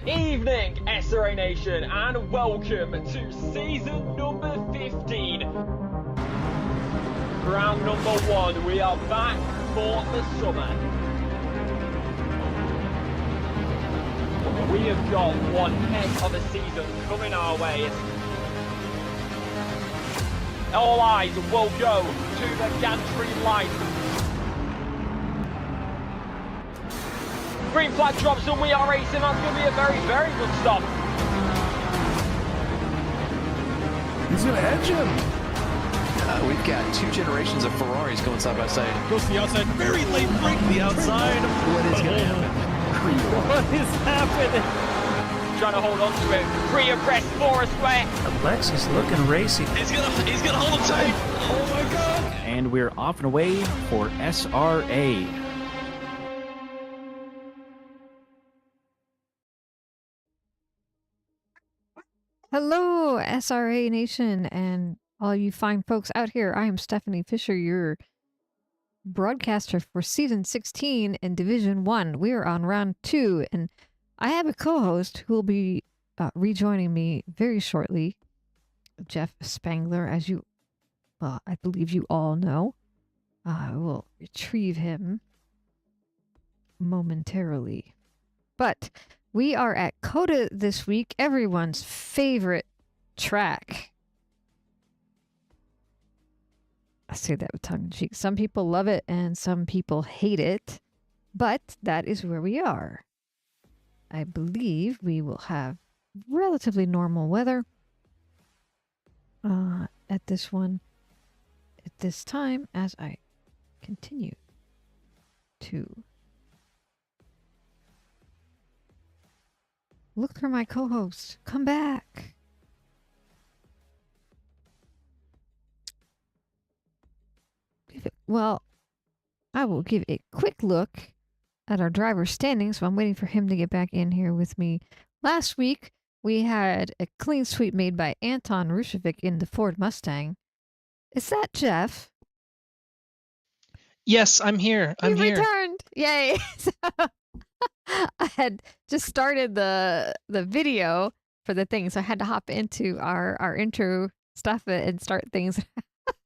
Evening, SRA Nation, and welcome to season number 15. Round number 1, we are back for the summer. We have got one heck of a season coming our way. All eyes will go to the gantry light. Green flag drops and we are racing. That's going to be a very, very good stop. He's going to edge him. We've got two generations of Ferraris going side by side. Goes to the outside. Very late break to the outside. What is going to happen? What is happening? Trying to hold on to it. Free abreast for a square. Alexis looking racy. He's gonna hold him tight. Oh my God. And we're off and away for SRA. Hello, SRA Nation, and all you fine folks out here. I am Stephanie Fisher, your broadcaster for Season 16 in Division 1. We are on Round 2, and I have a co-host who will be rejoining me very shortly, Jeff Spangler, as you, I believe you all know. I will retrieve him momentarily. But we are at Cota this week, everyone's favorite track. I say that with tongue in cheek. Some people love it and some people hate it, but that is where we are. I believe we will have relatively normal weather at this time as I continue to look for my co-host. Come back. Well, I will give a quick look at our driver's standings. So I'm waiting for him to get back in here with me. Last week, we had a clean sweep made by Anton Rushevic in the Ford Mustang. Is that Jeff? Yes, I'm here. I'm here. Returned. Yay. So, I had just started the video for the thing, so I had to hop into our intro stuff and start things.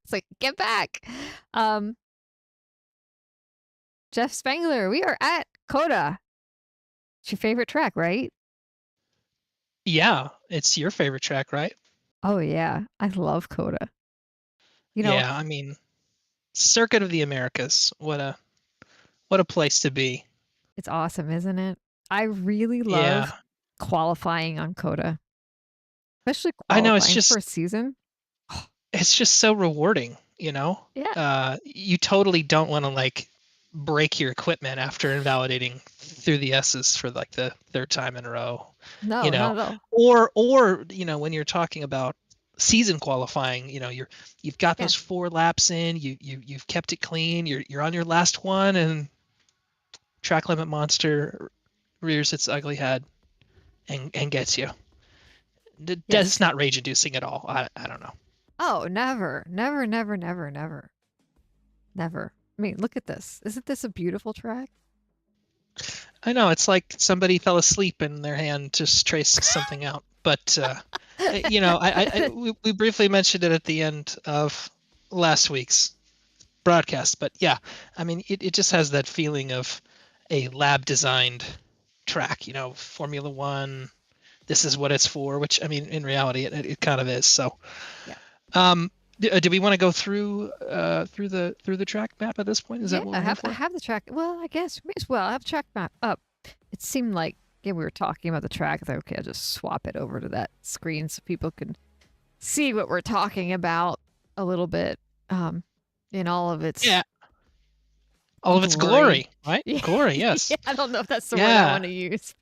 It's like, get back. Jeff Spangler, we are at Cota. It's your favorite track, right? Yeah, it's your favorite track, right? Oh yeah, I love Cota. You know, yeah, I mean, Circuit of the Americas. What a place to be. it's awesome, isn't it? I really love qualifying on Cota, especially I know, qualifying for a season. It's just so rewarding, you know? Yeah. You totally don't want to like break your equipment after invalidating through the S's for like the third time in a row. No, you know, not at all. Or you know, when you're talking about season qualifying, you know, you've got those 4 laps in, you've kept it clean, you're on your last one, and track limit monster rears its ugly head and gets you. It's not rage inducing at all. I don't know. Oh, never. I mean, look at this. Isn't this a beautiful track? I know, it's like somebody fell asleep and their hand just traced something out. But you know, we briefly mentioned it at the end of last week's broadcast. But yeah, I mean, it just has that feeling of a lab designed track. You know, Formula One. This is what it's for. Which I mean, in reality, it kind of is. So, yeah. Do we want to go through the track map at this point? Is that what we're here for? I have the track. Well, I guess may as well. I have the track map up. It seemed like we were talking about the track. I thought, okay, I'll just swap it over to that screen so people can see what we're talking about a little bit in all of its all of its glory, right? Yeah. Glory, yes. Yeah, I don't know if that's the word I want to use.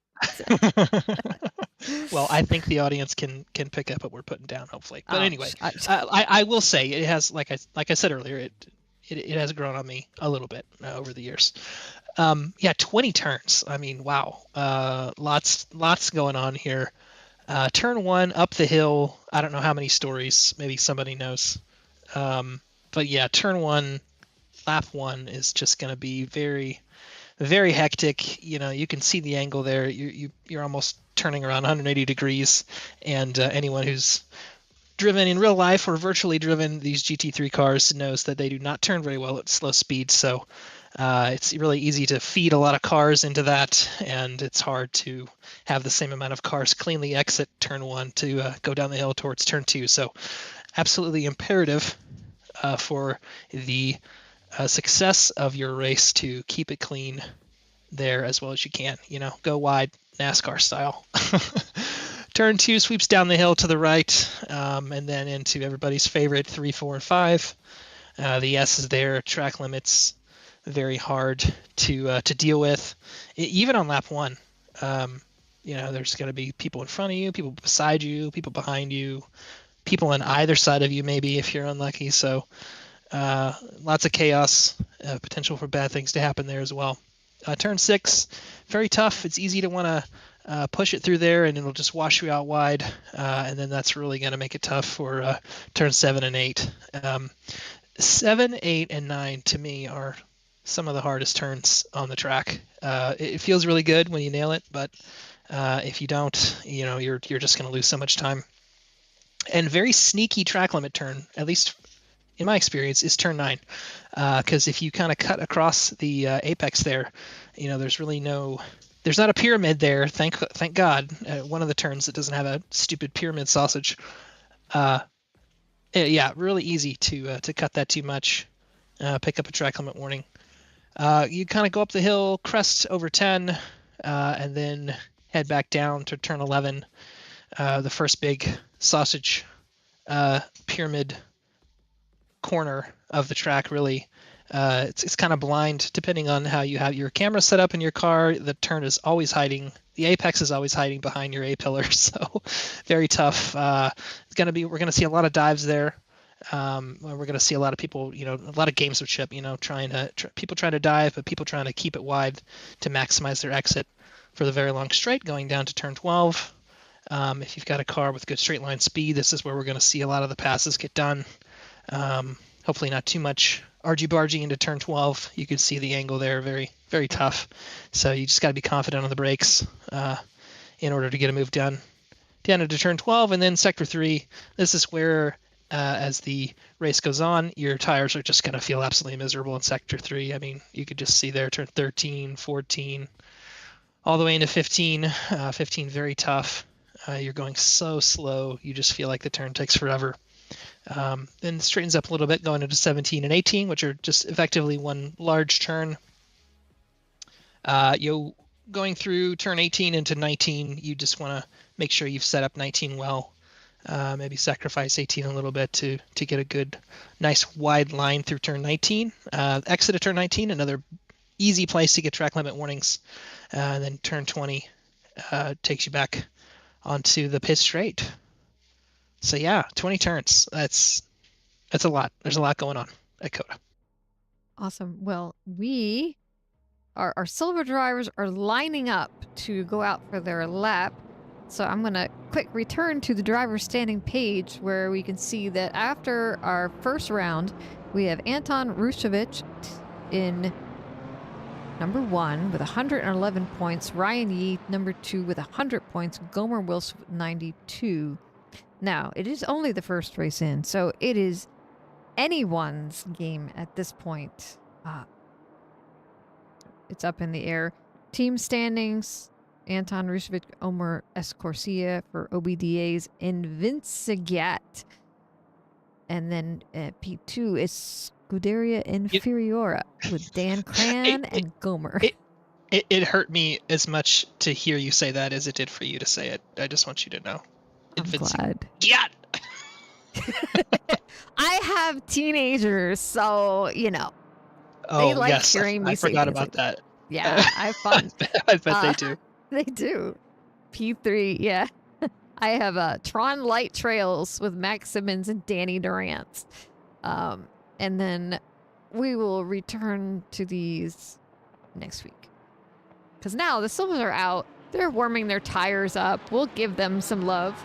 Well, I think the audience can pick up what we're putting down, hopefully. But anyway, I will say it has, like I said earlier, it has grown on me a little bit over the years. 20 turns. I mean, wow. Lots going on here. Turn 1 up the hill. I don't know how many stories. Maybe somebody knows. But yeah, turn 1, lap 1 is just going to be very, very hectic. You can see the angle there. You're almost turning around 180 degrees, and anyone who's driven in real life or virtually driven these GT3 cars knows that they do not turn very well at slow speed. So it's really easy to feed a lot of cars into that, and it's hard to have the same amount of cars cleanly exit turn 1 to go down the hill towards turn 2. So absolutely imperative for the success of your race to keep it clean there as well as you can. Go wide NASCAR style. Turn 2 sweeps down the hill to the right, and then into everybody's favorite 3, 4, and 5. The S is there. Track limits very hard to deal with, even on lap 1. There's going to be people in front of you, people beside you, people behind you, people on either side of you maybe if you're unlucky. So lots of chaos, potential for bad things to happen there as well. Turn 6, very tough. It's easy to want to push it through there, and it'll just wash you out wide, and then that's really going to make it tough for turn 7 and 8. 7, 8, and 9 to me are some of the hardest turns on the track. It feels really good when you nail it, but if you don't, you're just going to lose so much time. And very sneaky track limit turn, at least in my experience, is turn 9, because if you kind of cut across the apex there, there's not a pyramid there. Thank God. One of the turns that doesn't have a stupid pyramid sausage. Really easy to cut that too much. Pick up a track limit warning. You kind of go up the hill, crest over 10, and then head back down to turn 11. The first big sausage pyramid corner of the track, really. It's kind of blind depending on how you have your camera set up in your car. The turn is always hiding. The apex is always hiding behind your A-pillar, so very tough. We're going to see a lot of dives there. We're going to see a lot of people, a lot of gamesmanship, people trying to dive, but people trying to keep it wide to maximize their exit for the very long straight going down to turn 12. If you've got a car with good straight line speed, this is where we're going to see a lot of the passes get done. Hopefully not too much argy-bargy into turn 12. You can see the angle there, very, very tough. So you just got to be confident on the brakes in order to get a move done. Down into turn 12, and then sector 3. This is where, as the race goes on, your tires are just going to feel absolutely miserable in sector 3. I mean, you could just see there turn 13, 14, all the way into 15. 15 very tough. You're going so slow, you just feel like the turn takes forever. Then straightens up a little bit going into 17 and 18, which are just effectively one large turn. Going through turn 18 into 19, you just want to make sure you've set up 19 well. Maybe sacrifice 18 a little bit to get a good, nice wide line through turn 19. Exit of turn 19, another easy place to get track limit warnings. And then turn 20 takes you back onto the pit straight. So 20 turns. That's a lot. There's a lot going on at Cota. Awesome. Well, our silver drivers are lining up to go out for their lap. So I'm going to quick return to the driver standing page where we can see that after our first round, we have Anton Rushevich in number 1 with 111 points. Ryan Yee, number 2 with 100 points. Gomer Wilson with 92. Now, it is only the first race in, so it is anyone's game at this point. It's up in the air. Team standings, Anton Rushevich, Omer Escorcia for OBDA's Invincigat. And then P2 is Scuderia Inferiora with Dan Cran and Gomer. It hurt me as much to hear you say that as it did for you to say it. I just want you to know. I'm glad. Yeah. I have teenagers, so they like hearing me say I forgot things about like that. Yeah, I have fun. I bet they do. They do. P3, yeah. I have Tron Light Trails with Max Simmons and Danny Durant. And then we will return to these next week. Because now the Silvers are out. They're warming their tires up. We'll give them some love.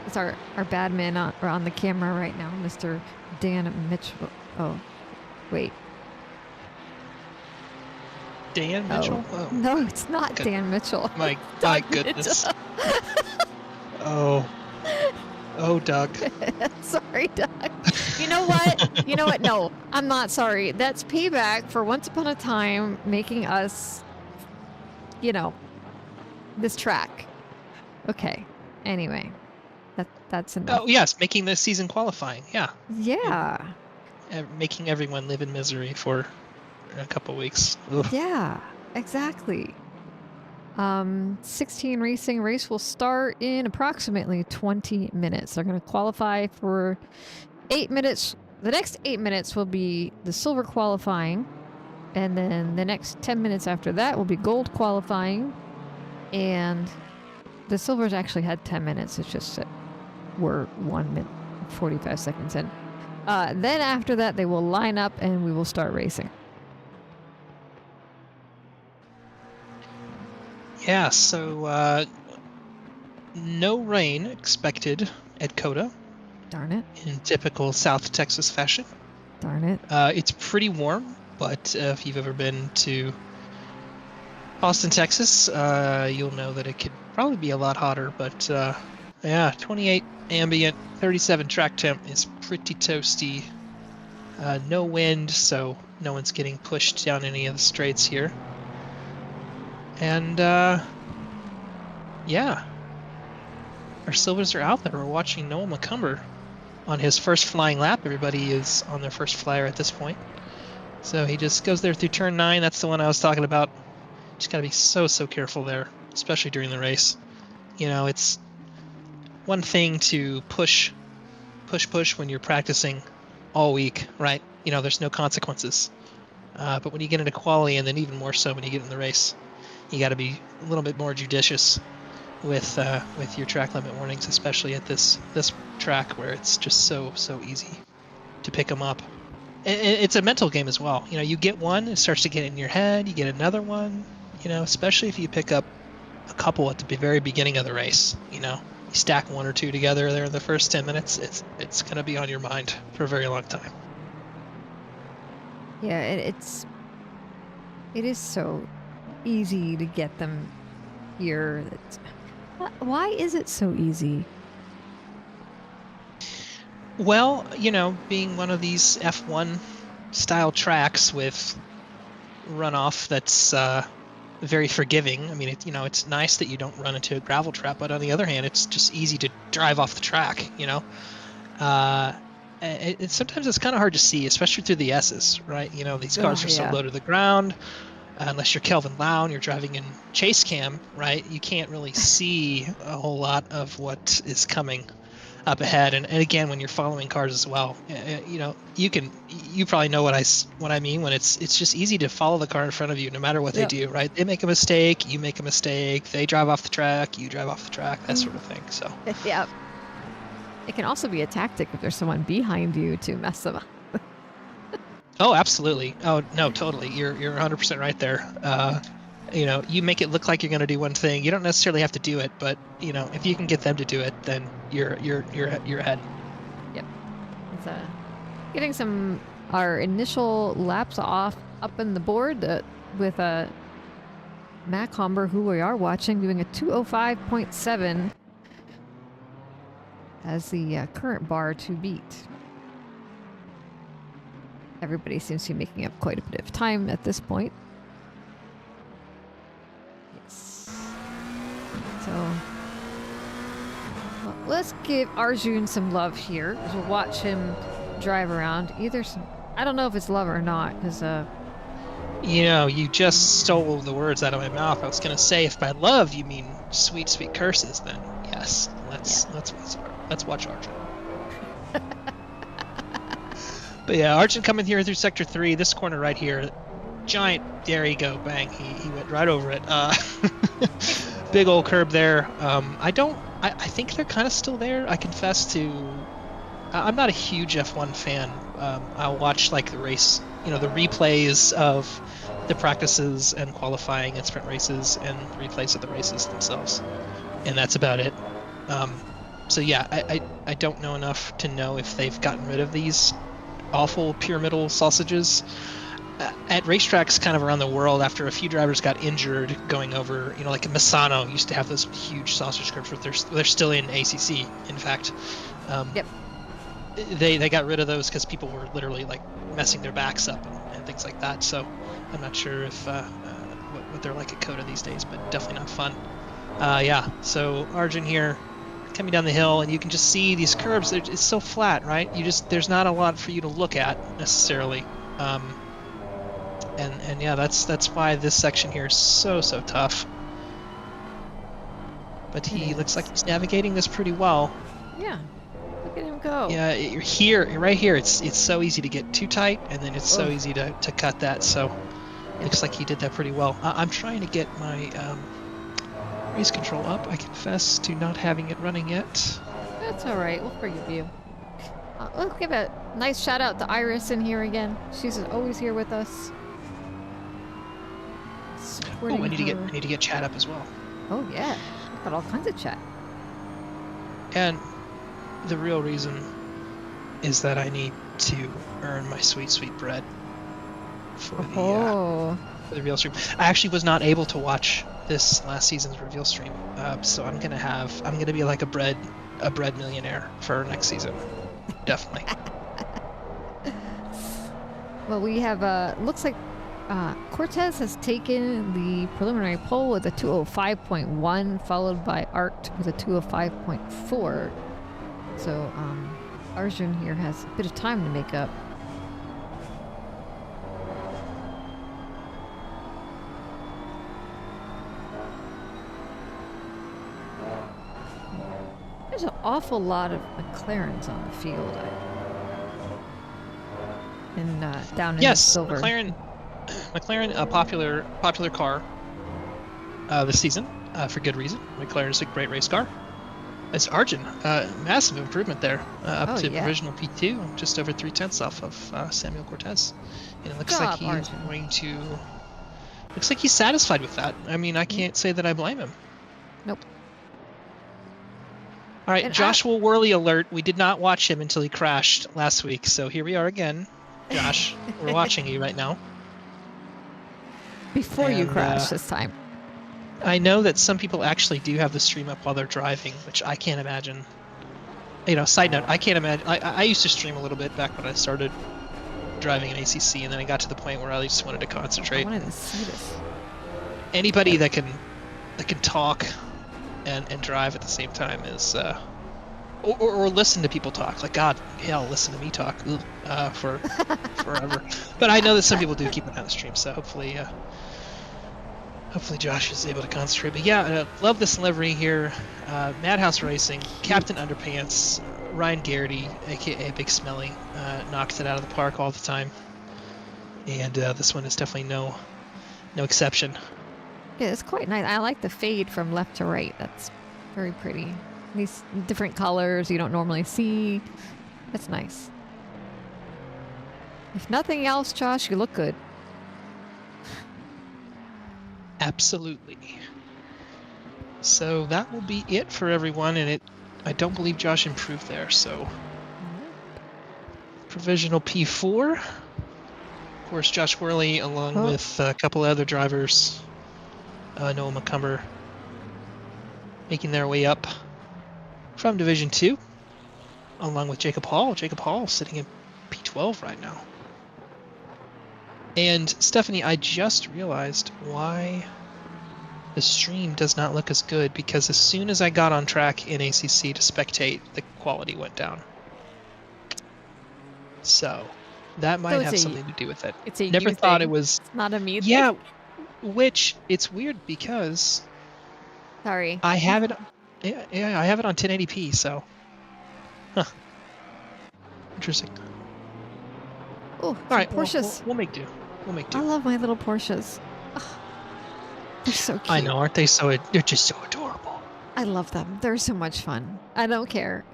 It's our bad man on the camera right now, Mr. Dan Mitchell. Oh, wait. Dan Mitchell? Oh. Oh, No, it's not Good. Dan Mitchell. my Doug goodness. Mitchell. Oh, Doug. Sorry, Doug. You know what? You know what? No, I'm not sorry. That's payback for once upon a time making us, this track. Okay. Anyway, that's enough. Oh, yes, making this season qualifying. Yeah. Yeah. Making everyone live in misery for a couple weeks. Ugh. Yeah, exactly. 16 racing race will start in approximately 20 minutes. They're going to qualify for 8 minutes. The next 8 minutes will be the silver qualifying. And then the next 10 minutes after that will be gold qualifying. And the silvers actually had 10 minutes. It's just that we're 1 minute, 45 seconds in. Then after that, they will line up and we will start racing. Yeah, so no rain expected at Cota Darn it. in typical South Texas fashion. Darn it. It's pretty warm, but if you've ever been to Austin, Texas, you'll know that it could probably be a lot hotter. But yeah, 28 ambient, 37 track temp is pretty toasty. No wind, so no one's getting pushed down any of the straights here. And yeah, our silvers are out there. We're watching Noah McCumber on his first flying lap. Everybody is on their first flyer at this point. So he just goes there through turn 9. That's the one I was talking about. Just got to be so careful there, especially during the race. You know, it's one thing to push when you're practicing all week, right? You know, there's no consequences. But when you get into quali, and then even more so when you get in the race, you got to be a little bit more judicious with your track limit warnings, especially at this track where it's just so easy to pick them up. And it's a mental game as well. You know, you get one, it starts to get in your head. You get another one. You know, especially if you pick up a couple at the very beginning of the race. You know, you stack one or two together there in the first 10 minutes. It's going to be on your mind for a very long time. Yeah, it is so easy to get them here. Why is it so easy? Well, you know, being one of these F1 style tracks with runoff that's very forgiving. I mean, it's nice that you don't run into a gravel trap, but on the other hand, it's just easy to drive off the track, you know. Sometimes it's kind of hard to see, especially through the S's, right? You know, these cars are so low to the ground. Unless you're Kelvin Lau and you're driving in chase cam, right? You can't really see a whole lot of what is coming up ahead. And again, when you're following cars as well, you know, you probably know what I mean when it's just easy to follow the car in front of you no matter what they do, right? They make a mistake, you make a mistake, they drive off the track, you drive off the track, that sort of thing. So yeah. It can also be a tactic if there's someone behind you to mess them up. Oh, absolutely. Oh, no, totally. You're 100% right there. You know, you make it look like you're going to do one thing. You don't necessarily have to do it, but you know, if you can get them to do it, then you're ahead. Yep. It's getting our initial laps off up in the board with Matt Comber, who we are watching, doing a 2:05.7 as the current bar to beat. Everybody seems to be making up quite a bit of time at this point. Yes. So, well, let's give Arjun some love here. We'll watch him drive around. I don't know if it's love or not, because you know, you just stole the words out of my mouth. I was gonna say, if by love you mean sweet curses, then yes, let's watch Arjun. But yeah, Arjun coming here through Sector 3, this corner right here. Giant, there you go, bang. He went right over it. Big old curb there. I think they're kind of still there. I confess to, I'm not a huge F1 fan. I'll watch like the race, you know, the replays of the practices and qualifying and sprint races and replays of the races themselves. And that's about it. So yeah, I don't know enough to know if they've gotten rid of these awful pyramidal sausages. at racetracks kind of around the world, after a few drivers got injured going over, like Misano used to have those huge sausage curbs, but they're still in ACC, in fact. Yep. They got rid of those because people were literally like messing their backs up and things like that. So I'm not sure if what they're like at Cota these days, but definitely not fun. Yeah, so Arjun here coming down the hill, and you can just see these curbs. It's so flat, right? There's not a lot for you to look at necessarily. And yeah, that's why this section here is so tough. But he looks like he's navigating this pretty well. Yeah. Look at him go. Yeah, you're right here. It's so easy to get too tight, and then it's so easy to cut that. So looks like he did that pretty well. I'm trying to get my race control up. I confess to not having it running yet. That's all right. We'll forgive you. Let's give a nice shout out to Iris in here again. She's always here with us. Oh, I need to get chat up as well. Oh yeah, we've got all kinds of chat. And the real reason is that I need to earn my sweet bread for the reveal stream. I actually was not able to watch this last season's reveal stream, so I'm gonna be like a bread millionaire for next season, definitely. Well, we have looks like Cortez has taken the preliminary poll with a 205.1, followed by Art with a 205.4. So Arjun here has a bit of time to make up. There's an awful lot of McLarens on the field. Down in silver. McLaren, a popular car this season, for good reason. McLaren is a great race car. It's Arjun, massive improvement there, up to provisional P2, just over 3/10 off of Samuel Cortez. And it looks like he's going to. Looks like he's satisfied with that. I mean, I can't say that I blame him. Nope. All right, Joshua Worley alert. We did not watch him until he crashed last week, so here we are again. Josh, we're watching you right now. Before you crash this time. I know that some people actually do have the stream up while they're driving, which I can't imagine. Side note, I can't imagine. I used to stream a little bit back when I started driving in ACC, and then I got to the point where I just wanted to concentrate. I wanted to see this. Anybody that can talk and drive at the same time is or listen to people talk. Like, God, hell, listen to me talk for forever. But I know that some people do keep an eye on the stream, so hopefully Josh is able to concentrate. But yeah, love this livery here. Madhouse Racing, Captain Underpants, Ryan Garrity, aka Big Smelly, knocks it out of the park all the time. And this one is definitely no exception. Yeah, it's quite nice. I like the fade from left to right. That's very pretty. These different colors you don't normally see. That's nice. If nothing else, Josh, you look good. Absolutely. So that will be it for everyone, and I don't believe Josh improved there, so provisional P4. Of course, Josh Worley along with a couple other drivers, Noah McCumber, making their way up from Division 2, along with Jacob Hall. Jacob Hall sitting in P12 right now. And Stephanie, I just realized why the stream does not look as good, because as soon as I got on track in ACC to spectate, the quality went down. So that might have something to do with it. It's a Never thought it was. It's not a me thing. Yeah, which it's weird because. Sorry. I have it. Yeah, I have it on 1080p. So. Huh. Interesting. Oh, all right. Porsches. We'll make do. We'll make do. I love my little Porsches. Oh, they're so cute. I know, aren't they? They're just so adorable. I love them. They're so much fun. I don't care.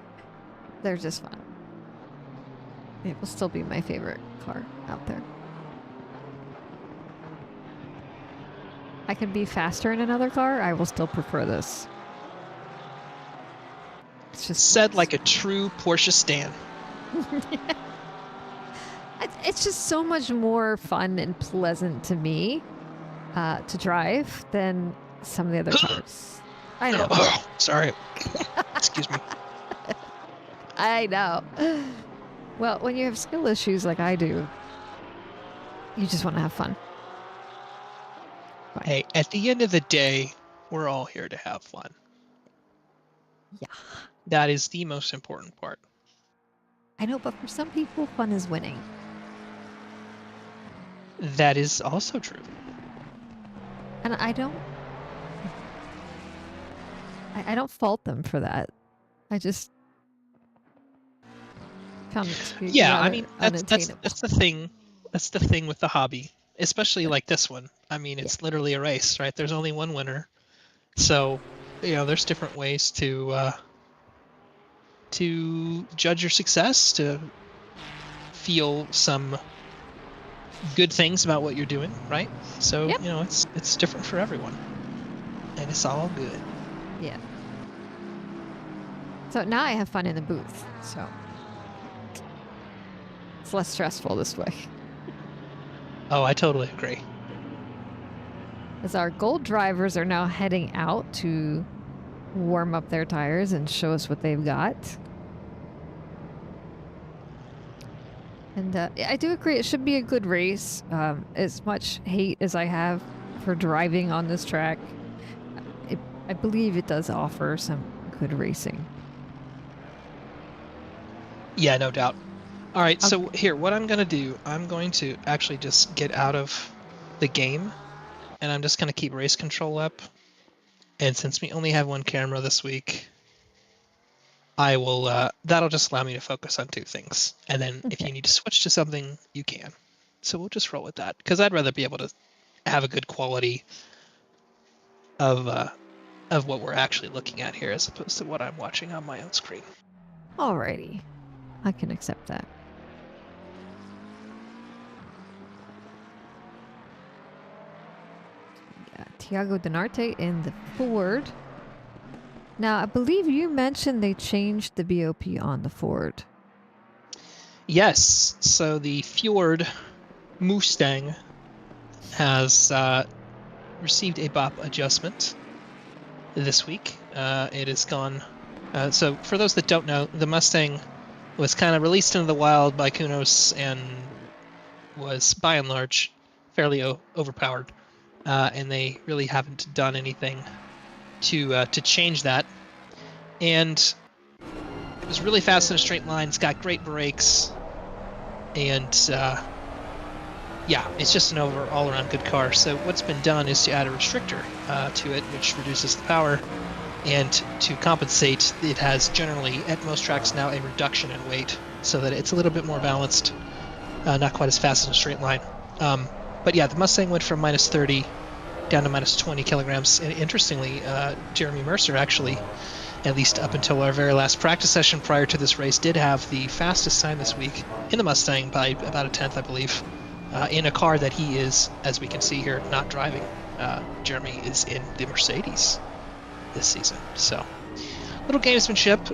They're just fun. It will still be my favorite car out there. I could be faster in another car. I will still prefer this. It's just said like a true Porsche stan. It's just so much more fun and pleasant to me to drive than some of the other cars. I know. Sorry. Excuse me. I know. Well, when you have skill issues like I do, you just want to have fun. Fine. Hey, at the end of the day, we're all here to have fun. Yeah. That is the most important part. I know, but for some people, fun is winning. That is also true. And I don't fault them for that. I just found it to be Yeah, I rather mean that's unattainable. the thing. That's the thing with the hobby, especially like this one. I mean, it's literally a race, right? There's only one winner, so there's different ways to judge your success, to feel some good things about what you're doing, right? So Yep. it's different for everyone, and it's all good. Yeah. So now I have fun in the booth, so it's less stressful this way. Oh, I totally agree. As our gold drivers are now heading out to warm up their tires and show us what they've got. And I do agree it should be a good race. As much hate as I have for driving on this track, I believe it does offer some good racing. Yeah, no doubt. All right, so Okay. here, what I'm going to do, I'm going to actually just get out of the game, and I'm just going to keep race control up. And since we only have one camera this week, I will, that'll just allow me to focus on two things. And then if Okay. you need to switch to something, you can. So we'll just roll with that, because I'd rather be able to have a good quality of what we're actually looking at here, as opposed to what I'm watching on my own screen. Alrighty. I can accept that. Tiago Denarte in the Ford. Now, I believe you mentioned they changed the BOP on the Ford. Yes, so the Fjord Mustang has received a BOP adjustment this week. It has gone. So for those that don't know, the Mustang was kind of released into the wild by Kunos and was by and large fairly overpowered, and they really haven't done anything to change that. And it was really fast in a straight line. It's got great brakes, and yeah, it's just an all-around good car. So what's been done is to add a restrictor to it, which reduces the power. And to compensate, it has generally, at most tracks now, a reduction in weight, so that it's a little bit more balanced, not quite as fast in a straight line. But yeah, the Mustang went from minus 30 down to minus 20 kilograms. And interestingly, Jeremy Mercer actually, at least up until our very last practice session prior to this race, did have the fastest time this week in the Mustang by about a tenth, I believe, in a car that he is, as we can see here, not driving. Jeremy is in the Mercedes this season. So, little gamesmanship,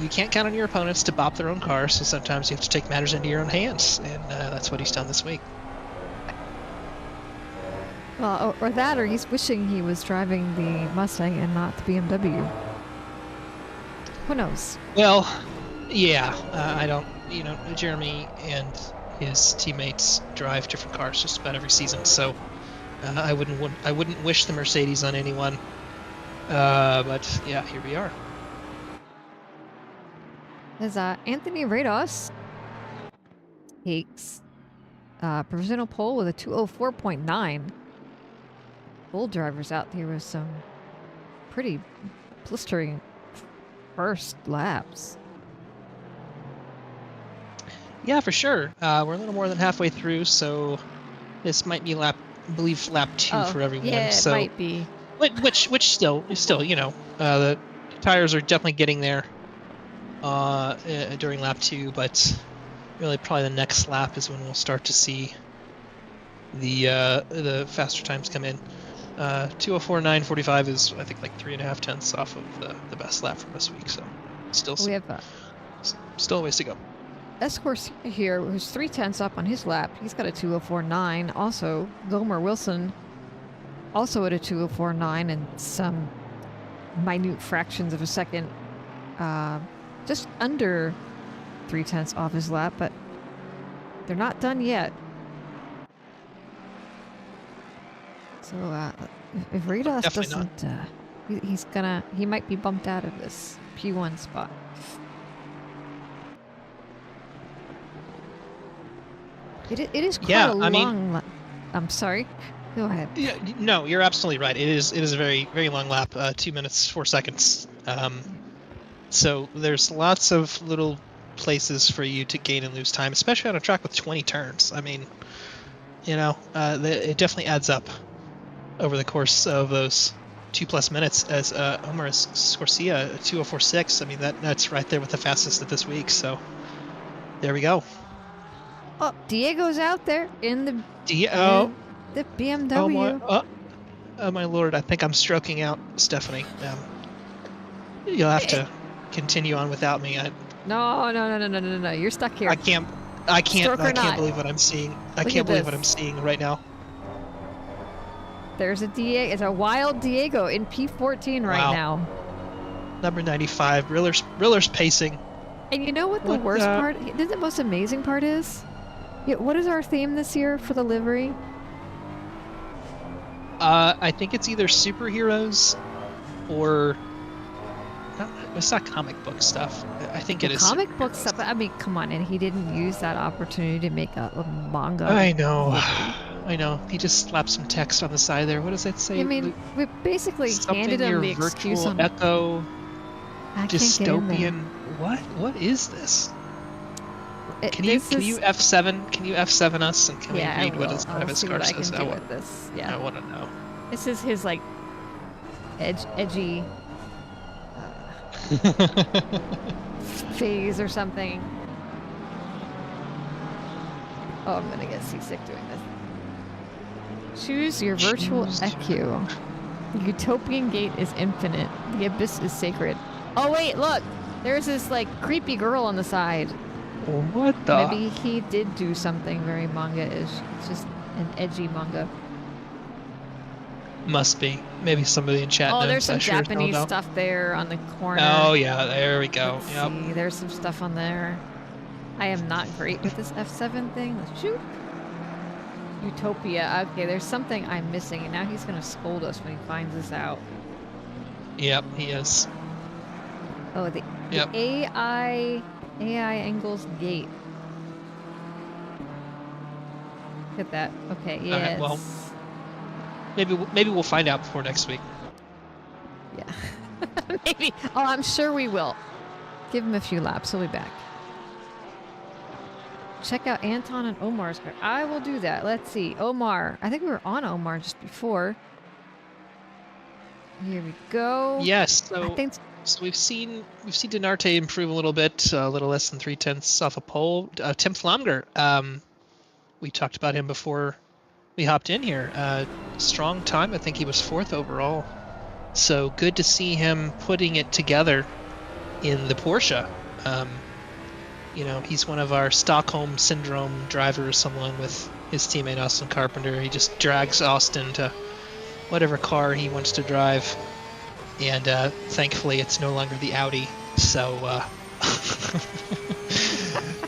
you can't count on your opponents to bop their own cars, so sometimes you have to take matters into your own hands, and that's what he's done this week. Well, or that, or he's wishing he was driving the Mustang and not the BMW. Who knows? Well, yeah, I don't, Jeremy and his teammates drive different cars just about every season, so I wouldn't wish the Mercedes on anyone. But yeah, here we are. As Anthony Rados takes provisional pole with a 204.9. Bull drivers out there with some pretty blistering first laps. Yeah, for sure. We're a little more than halfway through, so this might be lap 2 for everyone. Yeah, so, it might be. Which still, the tires are definitely getting there during lap 2, but really probably the next lap is when we'll start to see the faster times come in. 2:04.9:45 is, I think, like 3.5 tenths off of the best lap from this week, so still We have still a ways to go. Escorts here, who's 3/10 up on his lap. He's got a 2:04.9. Also, Gomer Wilson, also at a 2:04.9 and some minute fractions of a second, just under 3/10 off his lap, but they're not done yet. So if Rados Definitely doesn't, he might be bumped out of this P1 spot. It is quite Yeah, a I mean- long lap. I'm sorry. Go ahead. Yeah, no, you're absolutely right. It is a very, very long lap, 2 minutes 4 seconds. So there's lots of little places for you to gain and lose time, especially on a track with 20 turns. I mean, it definitely adds up over the course of those 2+ minutes. As Omar Scorsia 2:04.6. I mean, that's right there with the fastest of this week. So there we go. Oh, Diego's out there in the the BMW. Oh my lord! I think I'm stroking out, Stephanie. You'll have to continue on without me. No. You're stuck here. I can't Stroke or not. believe what I'm seeing. I Look can't at believe this. what I'm seeing right now. There's a Diego. It's a wild Diego in P14 right Wow. now. Number 95. Riller's pacing. And you know what the worst part? The most amazing part is? Yeah, what is our theme this year for the livery? I think it's either superheroes or it's not comic book stuff. I think it is Comic book superheroes. stuff. I mean, come on, and he didn't use that opportunity to make a manga. I know. I know. He just slapped some text on the side there. What does that say? I mean, we basically handed him the excuse virtual on echo I can't get in there. dystopian. What is this? Can This you is- F7? Can you F7 us and can Yeah, we I read what will. his I'll private see scar what I says? can do with this. I Yeah, want to know. this is his like edgy phase or something. Oh, I'm gonna get seasick doing this. Choose your virtual Choose EQ. The utopian gate is infinite. The abyss is sacred. Oh wait, look! There's this like creepy girl on the side. What the? Maybe he did do something very manga-ish. It's just an edgy manga. Must be. Maybe somebody in chat knows. Oh, there's some I sure as hell Japanese don't. stuff there on the corner. Oh yeah, there we go. Let's Yep. see. There's some stuff on there. I am not great with this F7 thing. Let's shoot. Utopia. Okay, there's something I'm missing, and now he's gonna scold us when he finds this out. Yep, he is. Oh, the Yep. AI angles gate. Look at that. Okay, yes. right, well. Maybe we'll find out before next week. Yeah. Maybe. Oh, I'm sure we will. Give him a few laps. He'll be back. Check out Anton and Omar's car. I will do that. Let's see. Omar. I think we were on Omar just before. Here we go. Yes. I think So we've seen Denarte improve a little bit, a little less than 3/10 off a pole. Tim Flamger, we talked about him before we hopped in here. Strong time. I think he was 4th overall. So good to see him putting it together in the Porsche. He's one of our Stockholm Syndrome drivers, along with his teammate Austin Carpenter. He just drags Austin to whatever car he wants to drive. And thankfully, it's no longer the Audi. So,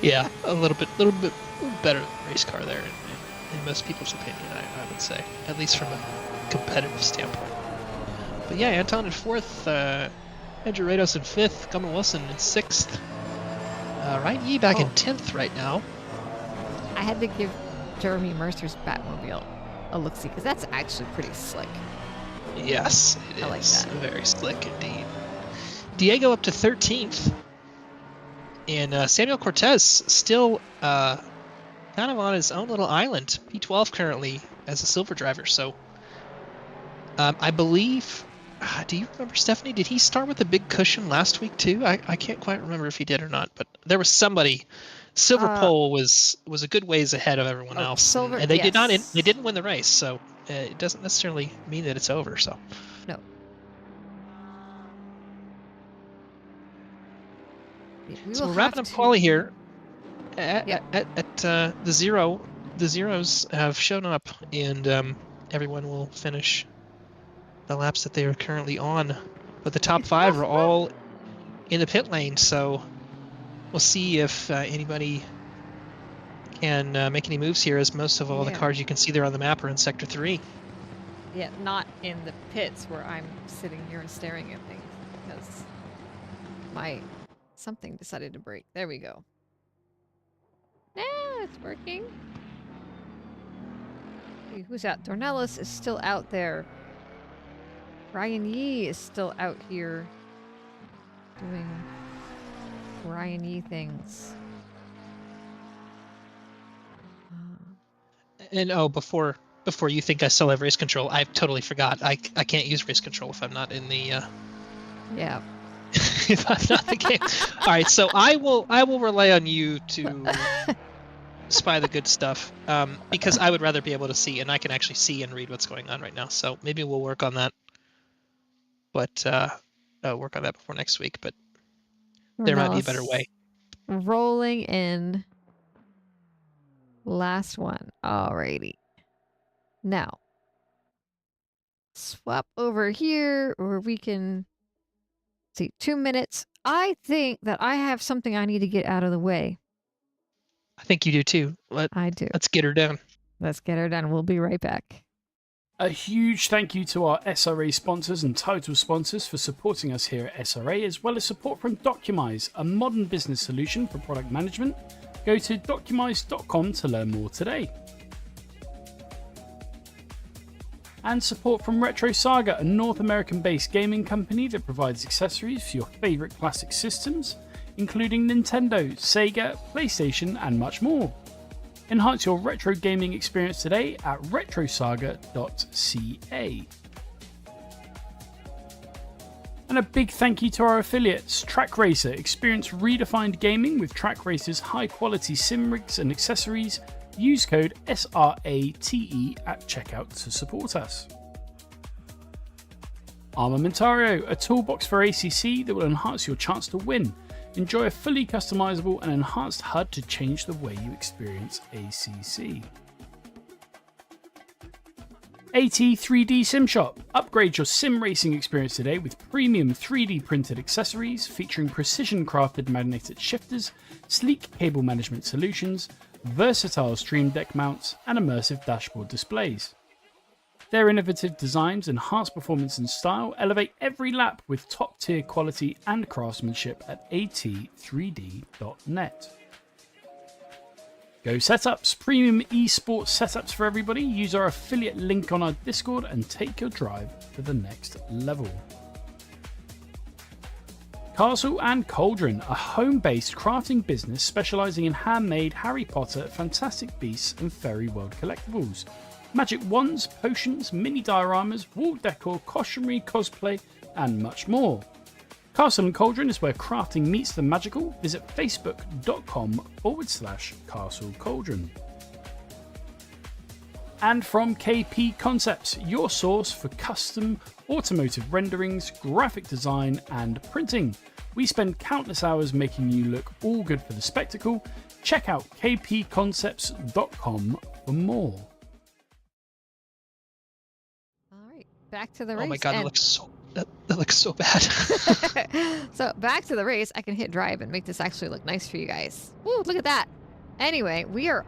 yeah, a little bit better race car there, in most people's opinion, I would say, at least from a competitive standpoint. But yeah, Anton in 4th, Andrew Rados in 5th, Gummer Wilson in 6th. Ryan Yee back in 10th right now. I had to give Jeremy Mercer's Batmobile a look-see, because that's actually pretty slick. Yes, it is. I like that. Very slick indeed. Diego up to 13th. And Samuel Cortez still kind of on his own little island. P12 currently as a silver driver. So I believe, do you remember, Stephanie, did he start with a big cushion last week too? I can't quite remember if he did or not. But there was somebody. Silver pole was a good ways ahead of everyone else. Silver, and they yes. they didn't win the race. So it doesn't necessarily mean that it's over. So. No. So we're wrapping up quali here. At the zeros have shown up, and everyone will finish the laps that they are currently on. But the top 5 are all in the pit lane, so we'll see if anybody can make any moves here, as most of all the cars you can see there on the map are in Sector 3. Yeah, not in the pits where I'm sitting here and staring at things because something decided to break. There we go. Yeah, it's working. Hey, who's out? Dornelis is still out there. Ryan Yee is still out here doing Ryan Yee things. And before you think I still have race control, I totally forgot. I can't use race control if I'm not in the Yeah. if I'm not in the game. All right, so I will rely on you to spy the good stuff, because I would rather be able to see, and I can actually see and read what's going on right now. So maybe we'll work on that. But work on that before next week. But there might be a better way. Rolling in. Last one. Alrighty. Now, swap over here, or we can see 2 minutes. I think that I have something I need to get out of the way. I think you do too. I do. Let's get her done. Let's get her done. We'll be right back. A huge thank you to our SRA sponsors and title sponsors for supporting us here at SRA, as well as support from Documise, a modern business solution for product management. Go to documise.com to learn more today. And support from Retro Saga, a North American-based gaming company that provides accessories for your favourite classic systems, including Nintendo, Sega, PlayStation, and much more. Enhance your retro gaming experience today at retrosaga.ca. And a big thank you to our affiliates, Track Racer. Experience redefined gaming with Track Racer's high-quality sim rigs and accessories. Use code SRATE at checkout to support us. Armamentario, a toolbox for ACC that will enhance your chance to win. Enjoy a fully customizable and enhanced HUD to change the way you experience ACC. AT 3D Sim Shop. Upgrade your sim racing experience today with premium 3D printed accessories featuring precision crafted magnetic shifters, sleek cable management solutions, versatile stream deck mounts, and immersive dashboard displays. Their innovative designs enhance performance and style, elevate every lap with top tier quality and craftsmanship at at3d.net. Go Setups, premium esports setups for everybody. Use our affiliate link on our Discord and take your drive to the next level. Castle and Cauldron, a home-based crafting business specializing in handmade Harry Potter, Fantastic Beasts and Fairy World collectibles. Magic wands, potions, mini dioramas, wall decor, costumery, cosplay, and much more. Castle and Cauldron is where crafting meets the magical. Visit facebook.com/Castle Cauldron. And from KP Concepts, your source for custom automotive renderings, graphic design, and printing. We spend countless hours making you look all good for the spectacle. Check out kpconcepts.com for more. All right, back to the race. Oh my god, that looks so bad. So back to the race. I can hit drive and make this actually look nice for you guys. Woo, look at that. Anyway, we are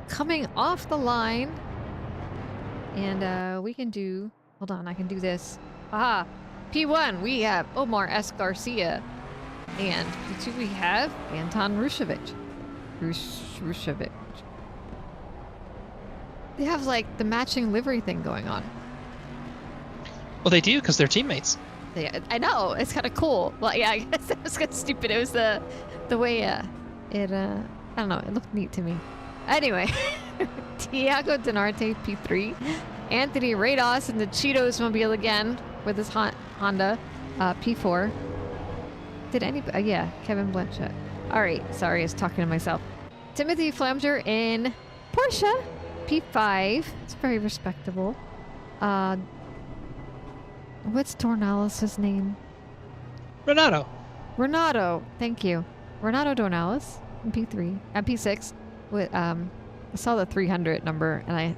coming off the line. And we can do... Hold on, I can do this. Aha! P1, we have Omar S. Garcia. And P2, we have Anton Rushevich. Rushevich. They have, like, the matching livery thing going on. Well, they do, because they're teammates. Yeah, I know. It's kind of cool. Well, yeah, I guess that was kind of stupid. It was the way I don't know. It looked neat to me. Anyway, Tiago Denarte, P3. Anthony Rados in the Cheetos mobile again with his Honda, P4. Did anybody? Yeah, Kevin Blanchett. All right. Sorry, I was talking to myself. Timothy Flamger in Porsche, P5. It's very respectable. What's Dornalis' name? Renato. Renato. Thank you. Renato Dornalis. in P3, P6. With I saw the 300 number and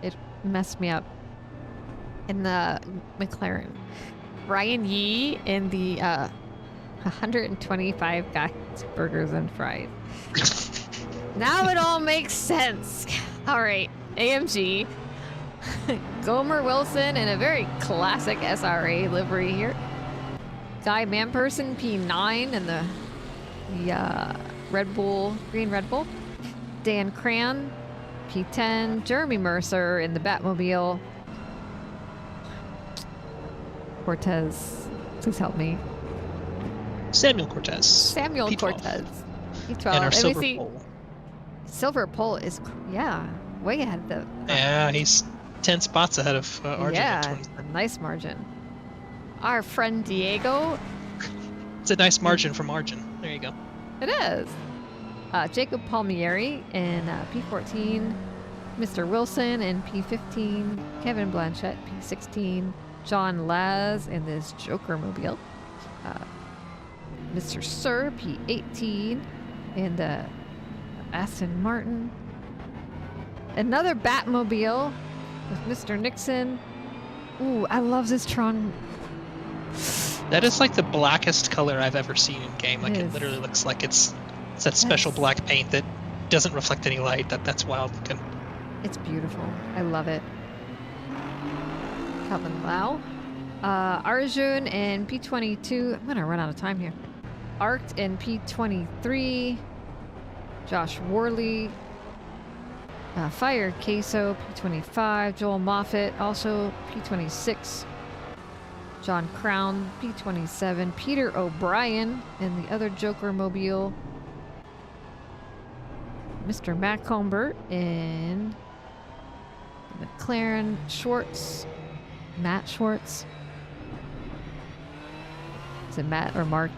it messed me up. In the McLaren, Ryan Yee in the 125 guys, burgers and fries. Now it all makes sense. All right, AMG. Gomer Wilson in a very classic SRA livery here. Guy Manperson, P9 in the Red Bull, green Red Bull. Dan Cran, P10. Jeremy Mercer in the Batmobile. Cortez, please help me. Samuel Cortez. Samuel P12. Cortez. P12. And our we silver see pole. Silver Pole is, yeah, way ahead of the... Yeah, he's 10 spots ahead of Arjun at yeah, 20. a nice margin. Our friend Diego. It's a nice margin from Arjun. There you go. It is. Jacob Palmieri in P14. Mr. Wilson in P15. Kevin Blanchett, P16. John Laz in this Joker mobile. Mr. Sir, P18. In the Aston Martin. Another Batmobile with Mr. Nixon. Ooh, I love this Tron. That is like the blackest color I've ever seen in game. Like It it is. literally looks like it's that special Yes. black paint that doesn't reflect any light. That's wild looking. It's beautiful. I love it. Calvin Lau. Arjun in P22. I'm going to run out of time here. Arct in P23. Josh Worley. Fire Queso, P25. Joel Moffat, also P26. John Crown, P27. Peter O'Brien in the other Joker mobile. Mr. Matt Combert in McLaren. Schwartz. Matt Schwartz. Is it Matt or Mark?